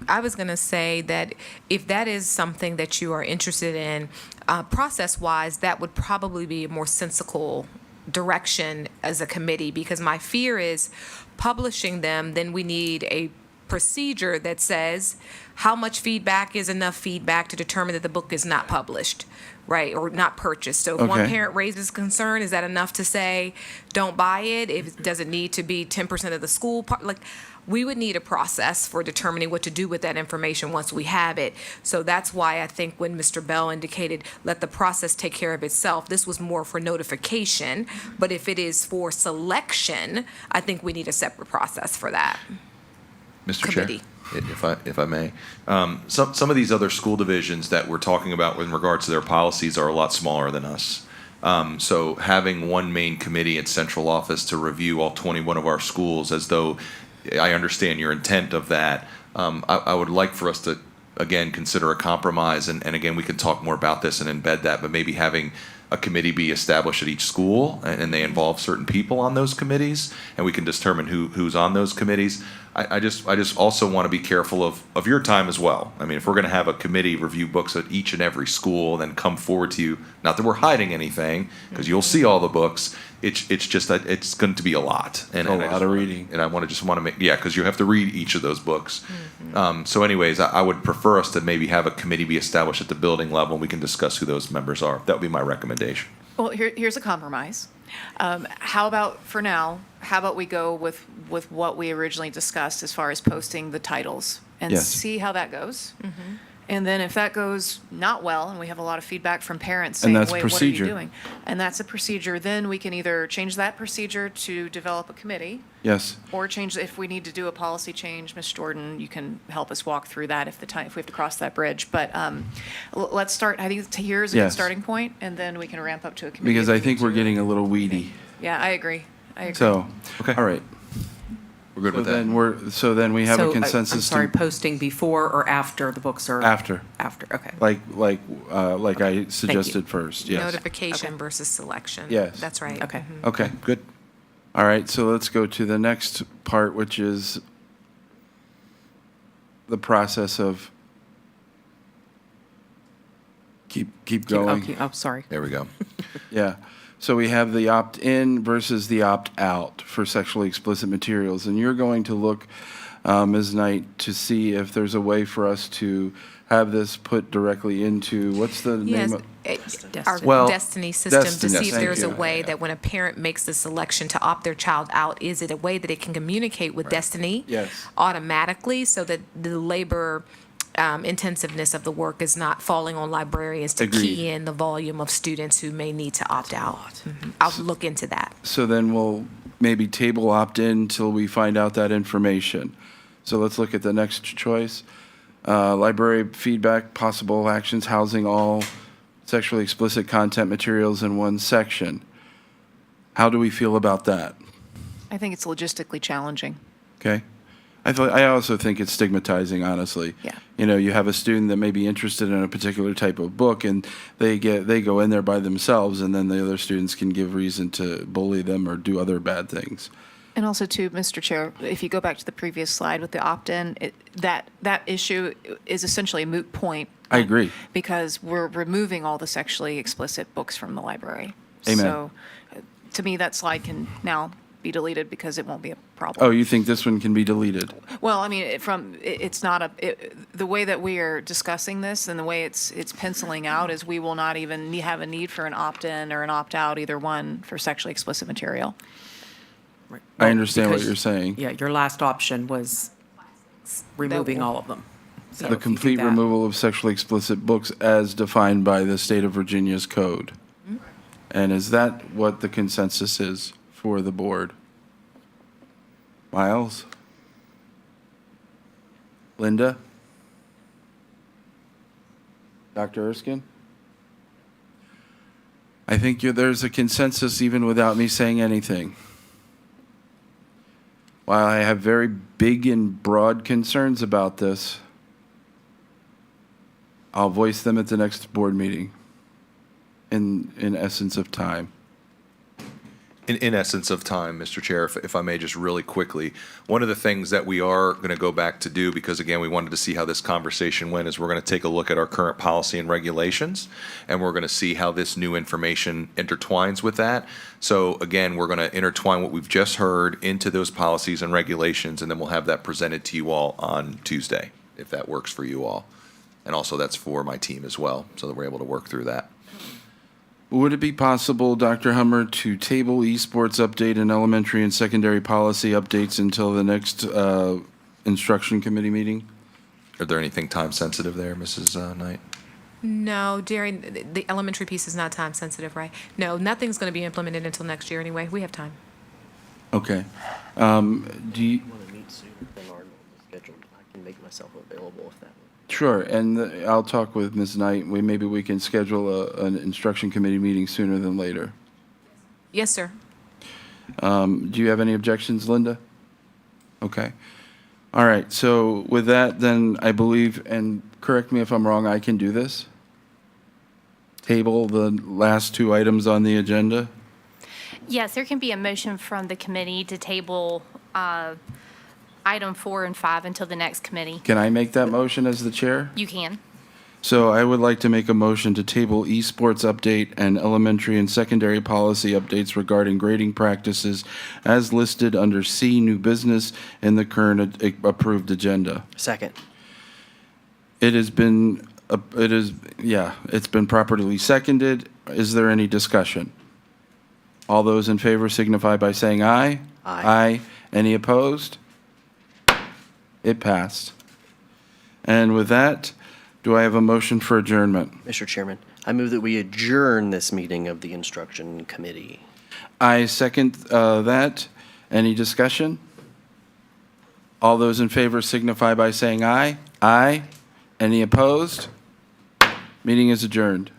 I was going to say that if that is some something that you are interested in, process-wise, that would probably be a more sensible direction as a committee, because my fear is publishing them, then we need a procedure that says how much feedback is enough feedback to determine that the book is not published, right, or not purchased. So if one Okay. parent raises concern, is that enough to say, don't buy it? If, does it need to be 10% of the school part? Like, we would need a process for determining what to do with that information once we have it. So that's why I think when Mr. Bell indicated, let the process take care of itself, this was more for notification. But if it is for selection, I think we need a separate process for that. Mr. Committee. Chair, if I may, some of these other school divisions that we're talking about in regards to their policies are a lot smaller than us. So having one main committee at central office to review all 21 of our schools, as though I understand your intent of that, I would like for us to, again, consider a compromise, and again, we can talk more about this and embed that, but maybe having a committee be established at each school, and they involve certain people on those committees, and we can determine who's on those committees. I just also want to be careful of your time as well. I mean, if we're going to have a committee review books at each and every school, and then come forward to you, not that we're hiding anything, because you'll see all the books, it's just that it's going to be a lot. And A I lot just- of reading. And I want to make, because you have to read each of those books. So anyways, I would prefer us to maybe have a committee be established at the building level, and we can discuss who those members are. That would be my recommendation. Well, here's a compromise. How about, for now, how about we go with what we originally discussed as far as posting the titles and Yes. see how that goes? And then if that goes not well, and we have a lot of feedback from parents And saying, that's wait, procedure. what are you doing? And that's a procedure, then we can either change that procedure to develop a committee, Yes. or change, if we need to do a policy change, Ms. Jordan, you can help us walk through that if we have to cross that bridge. But let's start, I think here's a good Yes. starting point, and then we can ramp up to a committee. Because if I we think need we're to. getting a little weedy. Yeah, I agree. So, Okay. all right. We're good So with that. then we have a So, I'm consensus sorry, to, posting before or after the books are? after, After, okay. like I suggested first, yes. Notification versus selection. Yes. That's right. Okay. Mhm. Okay, good. All right, so let's go to the next part, which is the process of, keep going. Okay, oh, sorry. There we go. Yeah. So we have the opt-in versus the opt-out for sexually explicit materials. And you're going to look, Ms. Knight, to see if there's a way for us to have this put directly into, what's the Yes, name of? our Well, Destiny system, to Destiny, see if thank there's a you. way that when a parent makes the selection to opt their child out, is it a way that it can communicate with Destiny? Yes. Automatically, so that the labor intensiveness of the work is not falling on librarians to Agreed. key in the volume of students who may need to opt out. I'll look into that. So then we'll maybe table opt-in till we find out that information. So let's look at the next choice. Library feedback, possible actions, housing all sexually explicit content materials in one section. How do we feel about that? I think it's logistically challenging. Okay? I also think it's stigmatizing, honestly. Yeah. You know, you have a student that may be interested in a particular type of book, and they go in there by themselves, and then the other students can give reason to bully them or do other bad things. And also, too, Mr. Chair, if you go back to the previous slide with the opt-in, that issue is essentially a moot point. I agree. Because we're removing all the sexually explicit books from the library. Amen. So, to me, that slide can now be deleted because it won't be a problem. Oh, you think this one can be deleted? Well, I mean, it's not the way that we are discussing this and the way it's penciling out is we will not even have a need for an opt-in or an opt-out, either one, for sexually explicit material. I understand what Because- you're saying. Yeah, your last option was removing all of them. So if The you do complete that- removal of sexually explicit books as defined by the state of Virginia's code. And is that what the consensus is for the board? Miles? Linda? Dr. Erskine? I think there's a consensus even without me saying anything. While I have very big and broad concerns about this, I'll voice them at the next board meeting in essence of time. In essence of time, Mr. Chair, if I may just really quickly, one of the things that we are going to go back to do, because again, we wanted to see how this conversation went, is we're going to take a look at our current policy and regulations, and we're going to see how this new information intertwines with that. So again, we're going to intertwine what we've just heard into those policies and regulations, and then we'll have that presented to you all on Tuesday, if that works for you all. And also that's for my team as well, so that we're able to work through that. Would it be possible, Dr. Hummer, to table esports update and elementary and secondary policy updates until the next instruction committee meeting? Are there anything time sensitive there, Mrs. Knight? No, during, the elementary piece is not time sensitive, right? No, nothing's going to be implemented until next year anyway. We have time. Okay. Do you, Want to meet sooner than our normal schedule? I can make myself available if that. sure, and I'll talk with Ms. Knight. Maybe we can schedule an instruction committee meeting sooner than later. Yes, sir. Do you have any objections, Linda? Okay. All right, so with that, then I believe, and correct me if I'm wrong, I can do this? Table the last two items on the agenda? Yes, there can be a motion from the committee to table item 4 and 5 until the next committee. Can I make that motion as the chair? You can. So I would like to make a motion to table esports update and elementary and secondary policy updates regarding grading practices as listed under C, new business, in the current approved agenda. Second. It's been properly seconded. Is there any discussion? All those in favor signify by saying aye. Aye. Aye. Any opposed? It passed. And with that, do I have a motion for adjournment? Mr. Chairman, I move that we adjourn this meeting of the instruction committee. I second that. Any discussion? All those in favor signify by saying aye. Aye. Any opposed? Meeting is adjourned.